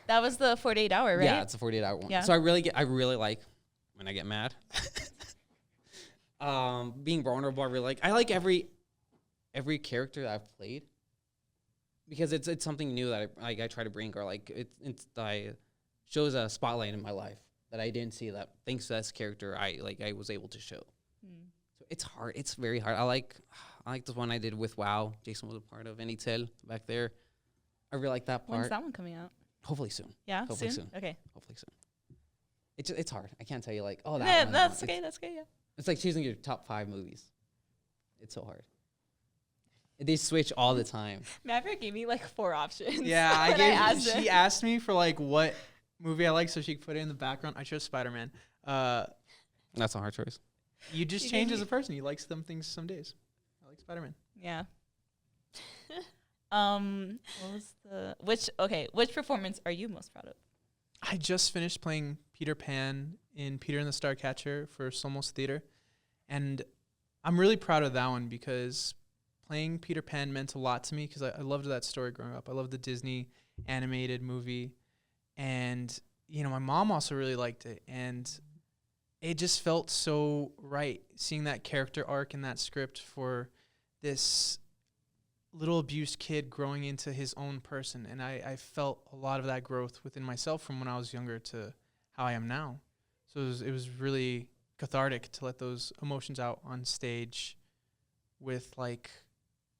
A: That was the 48-hour, right?
C: Yeah, it's a 48-hour one.
A: Yeah.
C: So I really like when I get mad. Being vulnerable, I like every character that I've played because it's something new that I try to bring, or like I shows a spotlight in my life that I didn't see, that thanks to this character I was able to show. So it's hard. It's very hard. I like the one I did with WoW. Jason was a part of Enitel back there. I really like that part.
A: When's that one coming out?
C: Hopefully soon.
A: Yeah,
C: Hopefully
A: soon. Okay.
C: Hopefully soon. It's hard. I can't tell you like, oh, that
A: Yeah,
C: one.
A: that's okay. That's okay. Yeah.
C: It's like choosing your top 5 movies. It's so hard. They switch all the time.
A: Maverick gave me like 4 options.
B: Yeah, she asked me for like what movie I like so she could put it in the background. I chose Spider-Man.
C: That's a hard choice.
B: You just change as a person. You like some things some days. I like Spider-Man.
A: Yeah. What was which performance are you most proud of?
B: I just finished playing Peter Pan in Peter and the Starcatcher for Somos Theater, and I'm really proud of that one because playing Peter Pan meant a lot to me because I loved that story growing up. I loved the Disney animated movie, and my mom also really liked it, and it just felt so right seeing that character arc in that script for this little abused kid growing into his own person. And I felt a lot of that growth within myself from when I was younger to how I am now. So it was really cathartic to let those emotions out on stage with like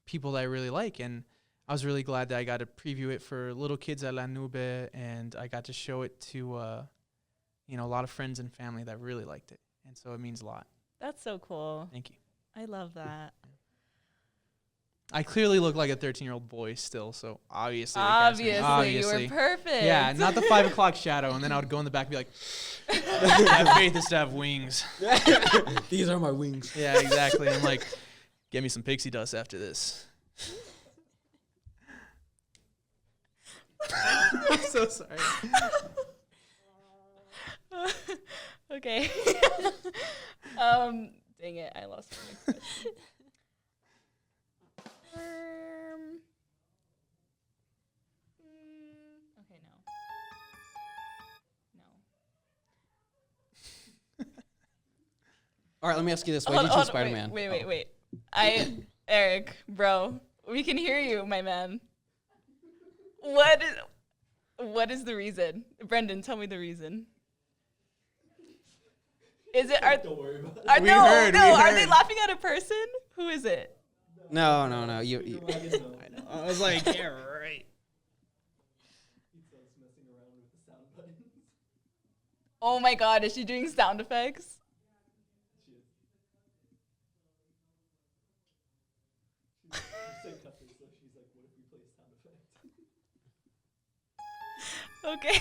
B: people that I really like. And I was really glad that I got to preview it for little kids at La Nube, and I got to show it to a lot of friends and family that really liked it. And so it means a lot.
A: That's so cool.
B: Thank you.
A: I love that.
B: I clearly look like a 13-year-old boy still, so obviously.
A: You were perfect.
B: Yeah, not the 5 o'clock shadow, and then I would go in the back and be like, "Have faith is to have wings."
C: These are my wings.
B: Yeah, exactly. I'm like, "Get me some pixie dust after this." I'm so sorry.
A: Okay. Dang it, I lost my question. Okay, no.
C: All right, let me ask you this. Why did you choose Spider-Man?
A: Wait. Eric, bro, we can hear you, my man. What is the reason? Brendan, tell me the reason. Is it? Don't worry about it.
B: We heard.
A: Are they laughing at a person? Who is it?
C: No. You
B: I was like, yeah, right.
A: Oh my God, is she doing sound effects? Okay.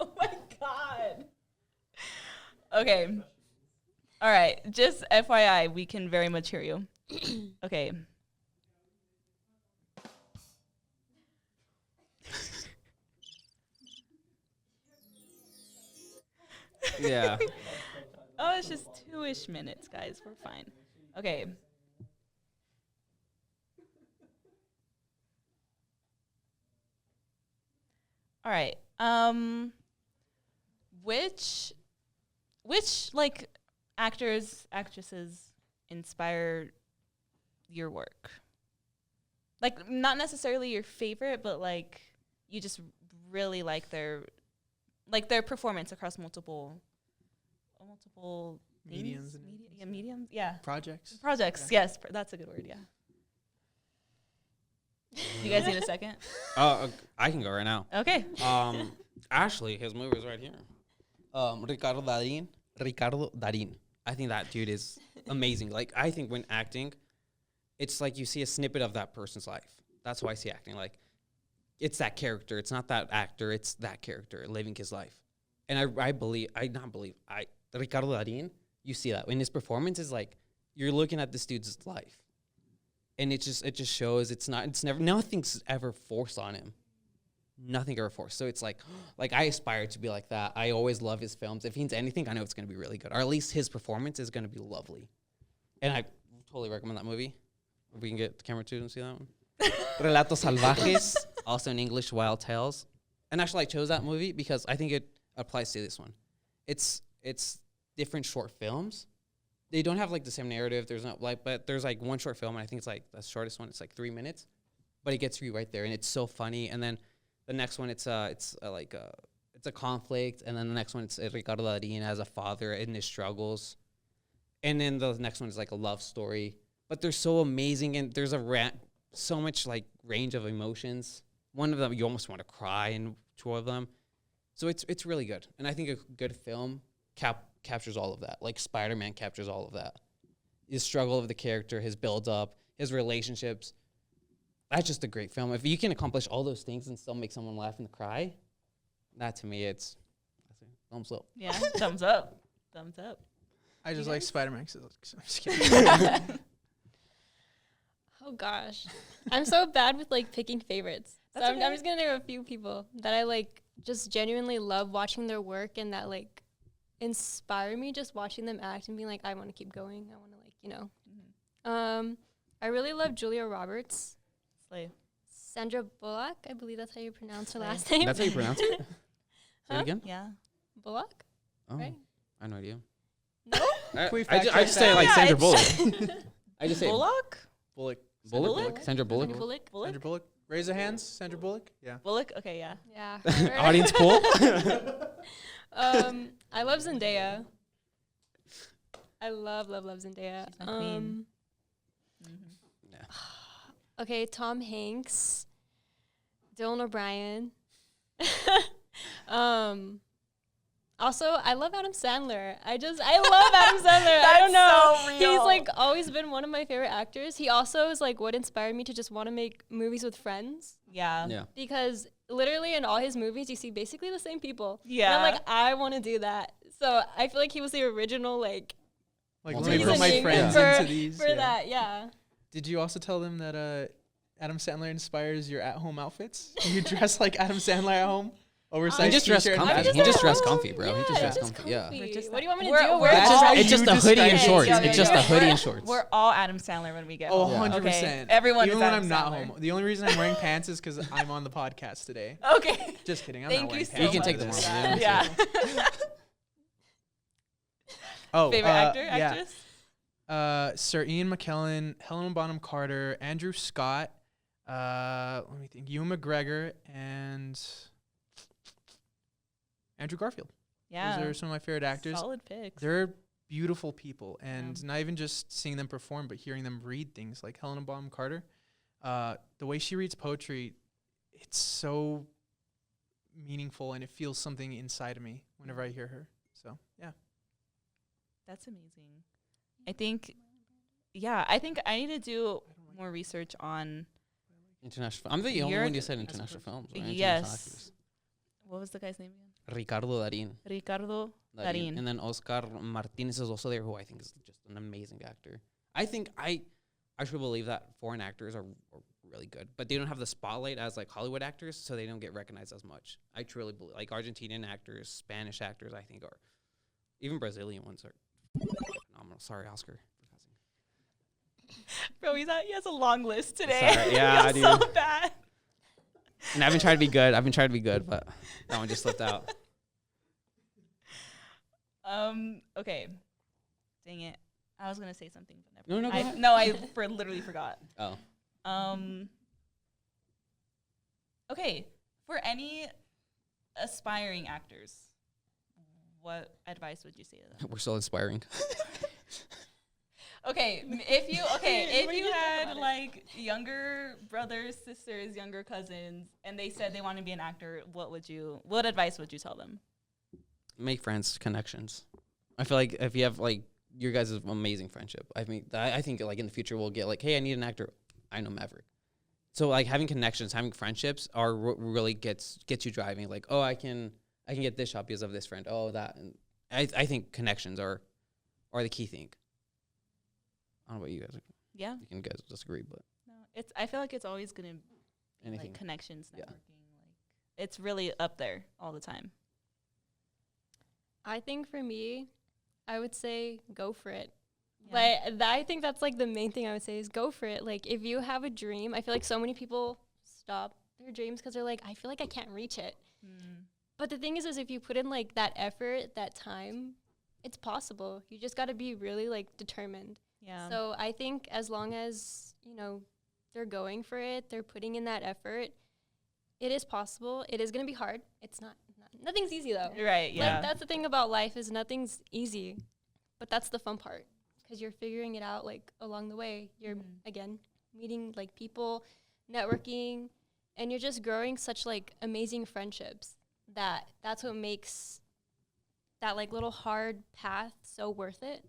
A: Oh my God. Okay. All right. Just FYI, we can very much hear you. Okay.
C: Yeah.
A: Oh, it's just 2-ish minutes, guys. We're fine. Okay. All right. Which like actors, actresses inspire your work? Like not necessarily your favorite, but like you just really like their performance across multiple
B: Mediums
A: things? Mediums. Yeah.
B: Projects.
A: Yes, that's a good word. Yeah. You guys need a second?
C: I can go right now.
A: Okay.
C: Ashley, his movie is right here. Ricardo Darín. I think that dude is amazing. Like, I think when acting, it's like you see a snippet of that person's life. That's why I see acting. Like, it's that character. It's not that actor. It's that character living his life. And Ricardo Darín, you see that. In his performance is like, you're looking at this dude's life. And it just shows nothing's ever forced on him. Nothing ever forced. So it's like I aspire to be like that. I always love his films. If he needs anything, I know it's going to be really good. Or at least his performance is going to be lovely. And I totally recommend that movie. If we can get the camera to and see that one. Relatos Salvajes, also in English, Wild Tales. And actually, I chose that movie because I think it applies to this one. It's different short films. They don't have like the same narrative. But there's like one short film, and I think it's like the shortest one. It's like 3 minutes, but it gets you right there, and it's so funny. And then the next one, it's a conflict, and then the next one, it's Ricardo Darín as a father in his struggles, and then the next one is like a love story. But they're so amazing, and there's so much like range of emotions. One of them you almost want to cry in 2 of them, so it's really good. And I think a good film captures all of that. Like Spider-Man captures all of that. His struggle of the character, his build-up, his relationships. That's just a great film. If you can accomplish all those things and still make someone laugh and cry, that to me, that's a thumbs up.
A: Yeah, thumbs up. Thumbs up.
B: I just like Spider-Man. So I'm just kidding.
D: Oh gosh, I'm so bad with like picking favorites. So
A: That's
D: I'm
A: okay.
D: just gonna name a few people that I like, just genuinely love watching their work and that like inspire me. Just watching them act and being like, I want to keep going. I want to I really love Julia Roberts,
A: Slay.
D: Sandra Bullock. I believe that's how you pronounce her
A: Slay.
D: last name.
C: That's how you pronounce it? Say
D: Huh?
C: it again?
A: Yeah.
D: Bullock.
C: Oh,
D: Right?
C: I have no idea.
D: No.
B: Can we
C: I
B: fact check
C: just say
B: that?
C: like
A: Yeah,
C: Sandra
A: it's-
C: Bullock. I just say
A: Bullock?
B: Bullock.
C: Bullock? Sandra Bullock?
D: Bullock.
B: Sandra Bullock. Raise the hands. Sandra Bullock. Yeah.
A: Bullock? Okay, yeah.
D: Yeah.
C: Audience pool?
D: I love Zendaya. I love Zendaya.
A: She's my queen.
D: Okay, Tom Hanks, Dylan O'Brien. Also, I love Adam Sandler. I love Adam Sandler. I don't know.
A: so real.
D: He's like always been one of my favorite actors. He also is like what inspired me to just want to make movies with friends,
A: Yeah.
C: Yeah.
D: because literally in all his movies you see basically the same people.
A: Yeah.
D: And I'm like, I want to do that. So I feel like he was the original like
B: Like,
C: Well,
B: let me put my
D: reasoning
B: friends
D: for,
B: into these.
D: for
B: yeah.
D: that. Yeah.
B: Did you also tell them that Adam Sandler inspires your at-home outfits? You dress like Adam Sandler at home? Oversized
C: He just dressed
B: t-shirt and
C: comfy.
B: hat?
C: He just dressed
D: at
C: comfy,
D: home.
C: bro. He just
D: Yeah,
C: dressed
D: it's
C: comfy. Yeah.
A: We're just
D: What do you want me to
A: we're-
D: do?
A: we're
B: That's
A: all-
B: just how
C: It's just
B: you
C: a hoodie and
B: describe it.
C: shorts.
A: Yo,
C: It's
A: yo,
C: just
A: yo.
C: a hoodie and shorts.
A: We're all Adam Sandler when we get
B: Oh,
A: home.
B: 100%.
A: Okay. Everyone
B: Even
A: is
B: when
A: Adam
B: I'm not
A: Sandler.
B: home. The only reason I'm wearing pants is because I'm on the podcast today.
A: Okay.
B: Just kidding. I'm
A: Thank
B: not wearing
A: you so
B: pants.
C: You can
A: much
C: take
A: for
C: them off,
A: that.
C: yeah.
A: Yeah.
B: Oh,
A: Favorite actor,
B: yeah.
A: actress?
B: Sir Ian McKellen, Helena Bonham Carter, Andrew Scott, let me think, Ewan McGregor, and Andrew Garfield.
A: Yeah.
B: Those are some of my favorite actors.
A: Solid picks.
B: They're beautiful people, and not even just seeing them perform, but hearing them read things like Helena Bonham Carter. The way she reads poetry, it's so meaningful, and it feels something inside of me whenever I hear her. So, yeah.
A: That's amazing. I think I need to do more research on
C: International. I'm the only
A: You're
C: one you said international films. Right? International
A: Yes.
C: actors.
A: what was the guy's name again?
C: Ricardo Darín.
A: Ricardo Darín.
C: And then Oscar Martinez is also there, who I think is just an amazing actor. I think I truly believe that foreign actors are really good, but they don't have the spotlight as like Hollywood actors, so they don't get recognized as much. I truly believe, like Argentinian actors, Spanish actors, I think are, even Brazilian ones are phenomenal. Sorry, Oscar.
A: Bro, he has a long list today.
C: Sorry. Yeah,
A: I
C: I
A: feel
C: do.
A: so bad.
C: And I've been trying to be good. But that one just slipped out.
A: Okay. Dang it. I was gonna say something, but
C: No,
A: never.
C: go ahead.
A: I literally forgot.
C: Oh.
A: Okay. For any aspiring actors, what advice would you say to them?
C: We're so inspiring.
A: Okay, if you
D: What do you think
A: had
D: about it?
A: like younger brothers, sisters, younger cousins, and they said they want to be an actor, what advice would you tell them?
C: Make friends, connections. I feel like if you have like your guys' amazing friendship. I mean, I think like in the future we'll get like, hey, I need an actor. I know Maverick. So like having connections, having friendships are really gets you driving. Like, oh, I can get this shot because of this friend. Oh, that. And I think connections are the key thing. I don't know about you guys.
A: Yeah.
C: You can guys disagree, but
A: No, I feel like it's always gonna be
C: anything.
A: like connections, networking.
C: Yeah.
A: Like it's really up there all the time.
D: I think for me, I would say go for it.
A: Yeah.
D: But I think that's like the main thing I would say is go for it. Like if you have a dream, I feel like so many people stop their dreams because they're like, I feel like I can't reach it. But the thing is if you put in like that effort, that time, it's possible. You just got to be really like determined.
A: Yeah.
D: So I think as long as, you know, they're going for it, they're putting in that effort, it is possible. It is going to be hard. It's nothing's easy though.
A: Right. Yeah.
D: Like that's the thing about life is nothing's easy, but that's the fun part because you're figuring it out like along the way. You're again meeting like people, networking, and you're just growing such like amazing friendships that's what makes that like little hard path so worth it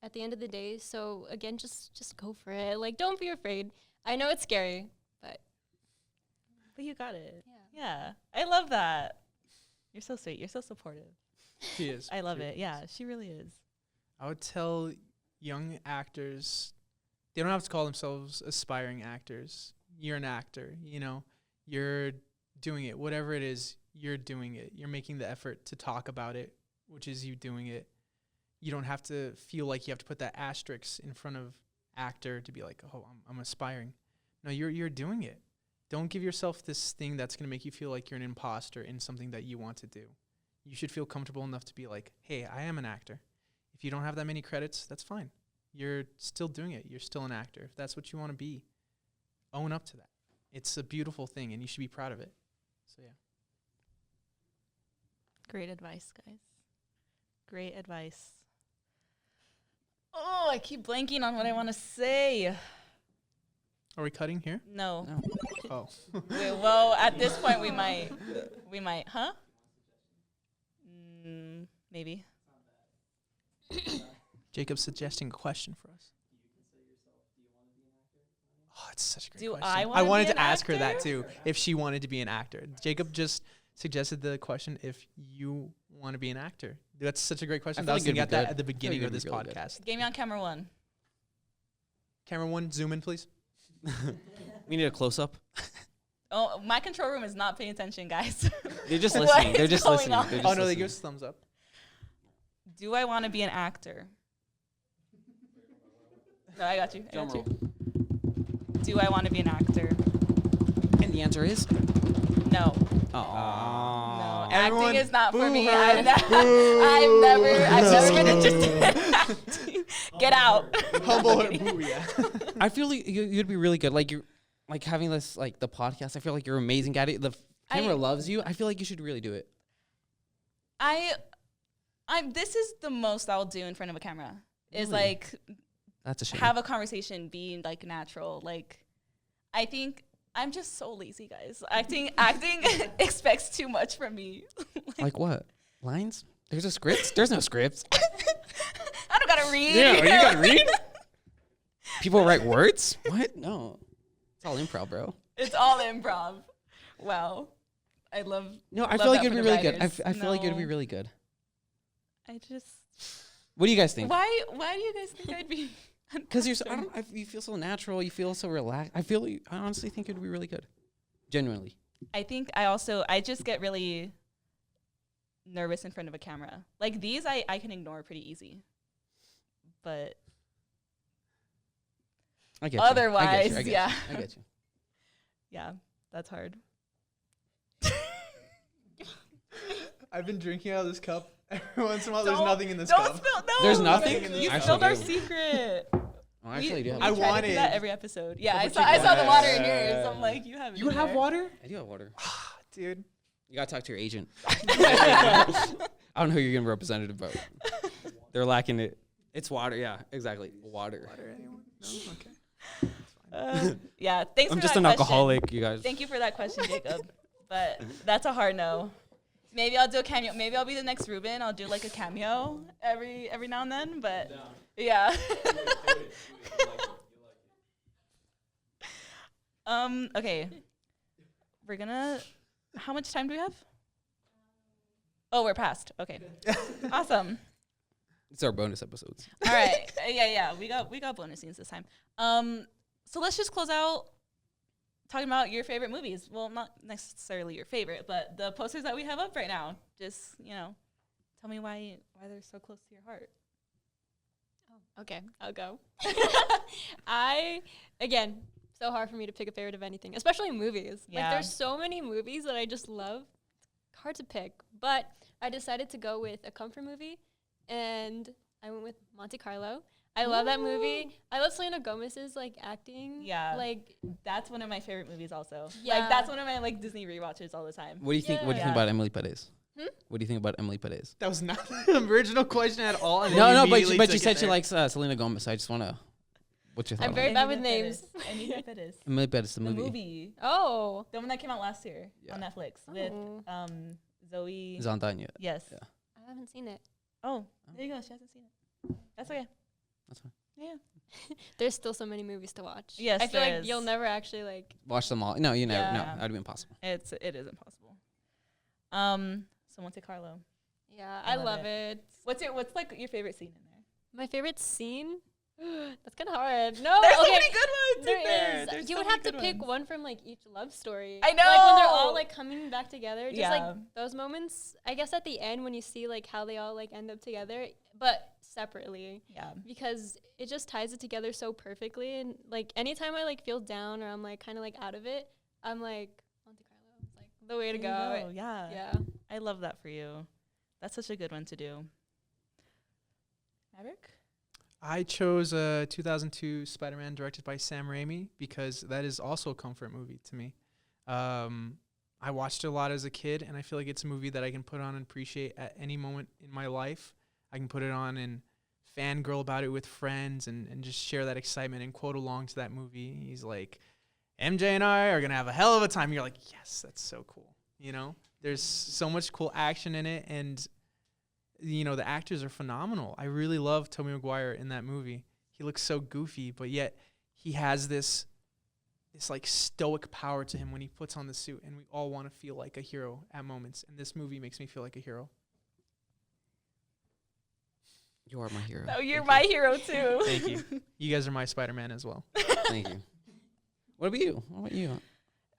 D: at the end of the day. So again, just go for it. Like don't be afraid. I know it's scary, but
A: you got it.
D: yeah.
A: Yeah. I love that. You're so sweet. You're so supportive.
B: She is.
A: I love
B: She
A: it.
B: is.
A: Yeah, she really is.
B: I would tell young actors, they don't have to call themselves aspiring actors. You're an actor, you know. You're doing it. Whatever it is, you're doing it. You're making the effort to talk about it, which is you doing it. You don't have to feel like you have to put that asterisk in front of actor to be like, oh, I'm aspiring. No, you're doing it. Don't give yourself this thing that's going to make you feel like you're an imposter in something that you want to do. You should feel comfortable enough to be like, hey, I am an actor. If you don't have that many credits, that's fine. You're still doing it. You're still an actor. If that's what you want to be, own up to that. It's a beautiful thing, and you should be proud of it. So, yeah.
A: Great advice, guys. Great advice. Oh, I keep blanking on what I want to say.
B: Are we cutting here?
A: No.
C: No.
B: Oh.
A: Well, at this point, we might, huh? Maybe.
B: Jacob's suggesting a question for us. Oh, it's such a great
A: Do
B: question.
A: I
B: I
A: wanna
B: wanted
A: be
B: to
A: an
B: ask her that
A: actor?
B: too, if she wanted to be an actor. Jacob just suggested the question if you want to be an actor. That's such a great question.
C: I
B: I
C: feel
B: was
C: like it'd
B: thinking
C: be
B: at that
C: good.
B: at the beginning of
C: it'd be
B: this
C: really good.
B: podcast.
A: Get me on camera one.
B: Camera one, zoom in, please.
C: We need a close up.
A: Oh, my control room is not paying attention, guys.
C: They're just
A: What
C: listening. They're
A: is
C: just
A: going
C: listening.
A: on?
C: They're
B: Oh,
C: just
B: no, they
C: listening.
B: give us thumbs up.
A: Do I want to be an actor? No, I got you. I
C: Drum
A: got you.
C: roll.
A: Do I want to be an actor?
C: And the answer is
A: No.
C: oh.
A: No,
B: Everyone
A: acting is not for
B: boo
A: me.
B: her.
A: I've never been interested in acting. Get out.
B: Humble her. Boo, yeah.
C: I feel like you'd be really good. Like you're like having this like the podcast. I feel like you're amazing at it. The camera loves you. I feel like you should really do it.
A: This is the most I'll do in front of a camera. Is
C: Really?
A: like
C: That's a shame.
A: have a conversation, be like natural. Like I think I'm just so lazy, guys. Acting expects too much from me.
C: Like what? Lines? There's a script? There's no scripts.
A: I don't gotta read.
C: Yeah, you gotta read? People write words? What? No. It's all improv, bro.
A: It's all improv. Wow. I love.
C: No, I
A: love
C: feel like
A: that
C: you'd
A: for
C: be
A: the
C: really good.
A: writers.
C: I feel like you'd be
A: No.
C: really good.
A: I just.
C: What do you guys think?
A: Why do you guys think I'd be?
C: Because you're so, you feel so natural. You feel so relaxed. I honestly think you'd be really good. Genuinely.
A: I think I just get really nervous in front of a camera. Like these, I can ignore pretty easy. But
C: I get
A: Otherwise,
C: you. I get
A: yeah.
C: You. I get you.
A: yeah, that's hard.
B: I've been drinking out of this cup. Every once in a while, there's
A: Don't-
B: nothing in this
A: don't
B: cup.
A: spill. No,
C: There's nothing?
A: You
C: I
A: spilled
C: actually
A: our
C: do.
A: secret.
C: Oh, actually, I do have
A: we
B: I
A: try to do
B: wanted-
A: that every episode. Yeah,
B: But
A: I
B: you
A: saw the water in
C: wanted-
A: yours. I'm like, you have it.
B: You
A: in
B: have
A: there.
B: water?
C: I do have water.
B: Dude.
C: You gotta talk to your agent. I don't know who you're gonna represent it about. They're lacking it. It's water. Yeah, exactly. Water.
B: Water, anyone? No? Okay.
A: Yeah, thanks
C: I'm
A: for
C: just
A: that
C: an
A: question.
C: alcoholic, you guys.
A: Thank you for that question, Jacob. But that's a hard no. Maybe I'll do a cameo. Maybe I'll be the next Ruben. I'll do like a cameo every now and then. But yeah. Okay. We're gonna. How much time do we have? Oh, we're past. Okay. Awesome.
C: It's our bonus episodes.
A: All right. Yeah. We got bonus scenes this time. So let's just close out talking about your favorite movies. Well, not necessarily your favorite, but the posters that we have up right now. Just, tell me why they're so close to your heart.
D: Oh, okay, I'll go. Again, so hard for me to pick a favorite of anything, especially movies.
A: Yeah.
D: Like, there's so many movies that I just love. It's hard to pick, but I decided to go with a comfort movie, and I went with Monte Carlo. I love that movie. I love Selena Gomez's acting.
A: Yeah. That's one of my favorite movies also.
D: Yeah.
A: That's one of my Disney rewatches all the time.
C: What do you think? What do you think about Emily Perez? What do you think about Emily Perez?
B: That was not the original question at all. And
C: No, but
B: immediately
C: you
B: took
C: said
B: it
C: she
B: there.
C: likes Selena Gomez. So I just want to. What's your thought?
D: I'm
C: on
D: very
C: it?
D: bad with names.
A: Emily Perez.
C: Emily Perez, the
A: The
C: movie.
A: movie.
D: Oh.
A: The one that came out last year on Netflix with Zoe.
C: Zandania.
A: Yes.
C: Yeah.
D: I haven't seen it.
A: Oh, there you go. She hasn't seen it. That's okay.
C: That's fine.
A: Yeah.
D: There's still so many movies to watch.
A: Yes,
D: I feel
A: there
D: like
A: is.
D: you'll never actually
C: Watch them all. No, you never.
A: Yeah.
C: No, that'd be impossible.
A: It is impossible. So Monte Carlo.
D: Yeah,
A: I
D: I
A: love
D: love it.
A: What's your favorite scene in there?
D: My favorite scene? That's kind of hard. No,
A: There's so
D: okay.
A: many good ones.
D: There
A: in there.
D: is.
A: There's
D: You
A: so
D: would
A: many
D: have to
A: good
D: pick
A: ones.
D: one from each love story.
A: I
D: Like when they're all
A: know.
D: coming back together. Just
A: Yeah.
D: those moments. I guess at the end when you see how they all end up together, but separately.
A: Yeah.
D: Because it just ties it together so perfectly. And anytime I feel down or I'm kind of out of it, I'm Monte Carlo. It's the way to
A: There you
D: go.
A: Yeah.
D: Yeah.
A: I love that for you. That's such a good one to do. Maverick?
B: I chose a 2002 Spider-Man directed by Sam Raimi because that is also a comfort movie to me. I watched it a lot as a kid, and I feel like it's a movie that I can put on and appreciate at any moment in my life. I can put it on and fangirl about it with friends and just share that excitement and quote along to that movie. He's like, MJ and I are going to have a hell of a time. You're like, yes, that's so cool. There's so much cool action in it, and the actors are phenomenal. I really love Tobey Maguire in that movie. He looks so goofy, but yet he has this stoic power to him when he puts on the suit, and we all want to feel like a hero at moments. And this movie makes me feel like a hero.
C: You are my hero.
A: Oh, you're my hero too.
B: Thank you. You guys are my Spider-Man as well.
C: Thank you. What about you? What about you?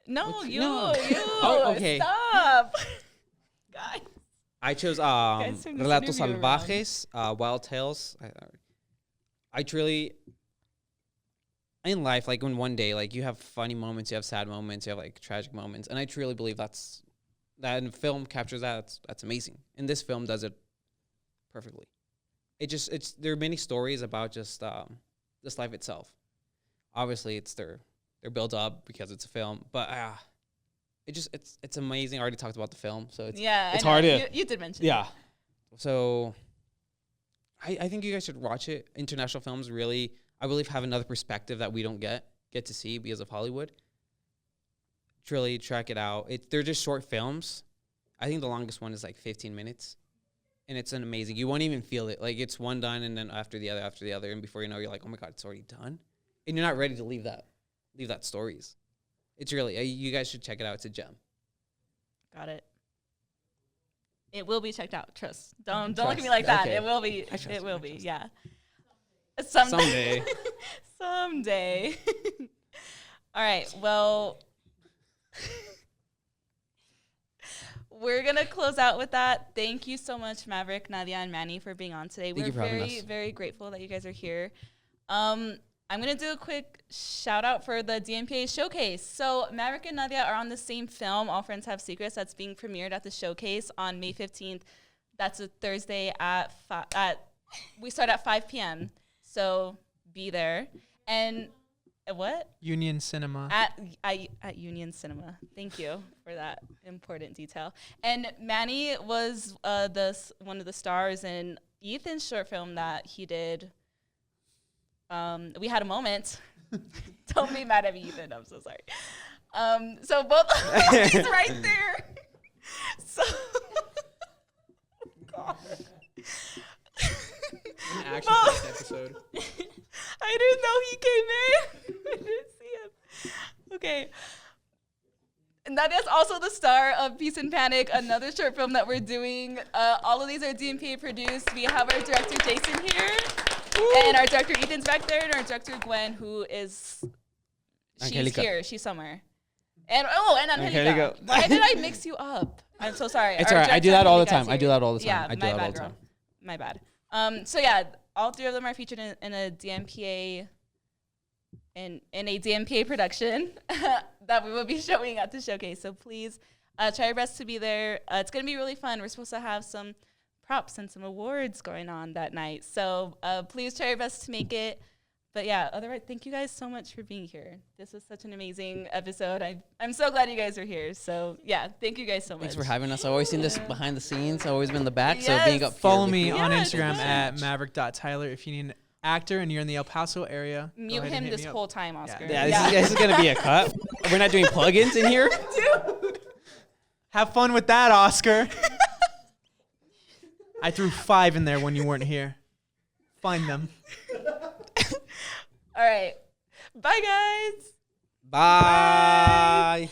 A: No,
C: What's-
A: you.
C: no.
A: You.
C: Oh, okay.
A: Stop. Guys.
C: I chose
A: Guys, turn this
C: Relatos
A: interview
C: Salvajes, Wild Tales. I truly, in life, when one day, you have funny moments, you have sad moments, you have tragic moments, and I truly believe that in film captures that. That's amazing. And this film does it perfectly. There are many stories about just this life itself. Obviously, it's their build up because it's a film, but it's amazing. I already talked about the film, so it's
A: I know.
C: hard to
A: You did mention.
C: yeah. So I think you guys should watch it. International films really, I believe, have another perspective that we don't get to see because of Hollywood. Truly check it out. They're just short films. I think the longest one is 15 minutes. And it's an amazing. You won't even feel it. It's one done and then after the other. And before you know, you're like, oh my God, it's already done. And you're not ready to leave that stories. It's really, you guys should check it out. It's a gem.
A: Got it. It will be checked out. Trust. Don't look at
C: Trust.
A: me like that.
C: Okay.
A: It will be.
C: I trust
A: It
C: you.
A: will
C: I
A: be.
C: trust
A: Yeah.
C: Someday.
A: Someday. All right. Well, we're gonna close out with that. Thank you so much, Maverick, Nadia, and Manny, for being on today.
C: Thank you
A: We're
C: for having
A: very,
C: us.
A: very grateful that you guys are here. I'm going to do a quick shout out for the DMPA showcase. So Maverick and Nadia are on the same film, All Friends Have Secrets, that's being premiered at the showcase on May 15th. That's a Thursday we start at 5 p.m. So be there. And what?
B: Union Cinema.
A: At Union Cinema. Thank you for that important detail. And Manny was one of the stars in Ethan's short film that he did. We had a moment. Don't be mad at me, Ethan. I'm so sorry. So both it's right there. So
B: An action-packed episode.
A: I didn't know he came in. I didn't see him. Okay. And that is also the star of Peace and Panic, another short film that we're doing. All of these are DMPA produced. We have our director Jason here, and our director Ethan's back there, and our director Gwen, who is she's here. She's somewhere. And Angelica. Why did I mix you up? I'm so sorry.
C: It's all right. I do that all the time.
A: Yeah, my bad. So yeah, all three of them are featured in a DMPA in a DMPA production that we will be showing at the showcase. So please try your best to be there. It's gonna be really fun. We're supposed to have some props and some awards going on that night. So please try your best to make it. But yeah, otherwise, thank you guys so much for being here. This was such an amazing episode. I'm so glad you guys are here. So yeah, thank you guys so much.
C: Thanks for having us. I've always seen this behind the scenes. I've always been in the back.
A: Yes.
C: So being up
B: Follow
C: here,
B: me on Instagram at maverick.tyler. If you need an actor and you're in the El Paso area,
A: Mute him this whole time, Oscar.
C: Yeah, this is going to be a cut. We're not doing plugins in here.
A: Dude.
B: Have fun with that, Oscar. I threw 5 in there when you weren't here. Find them.
A: All right. Bye, guys.
C: Bye.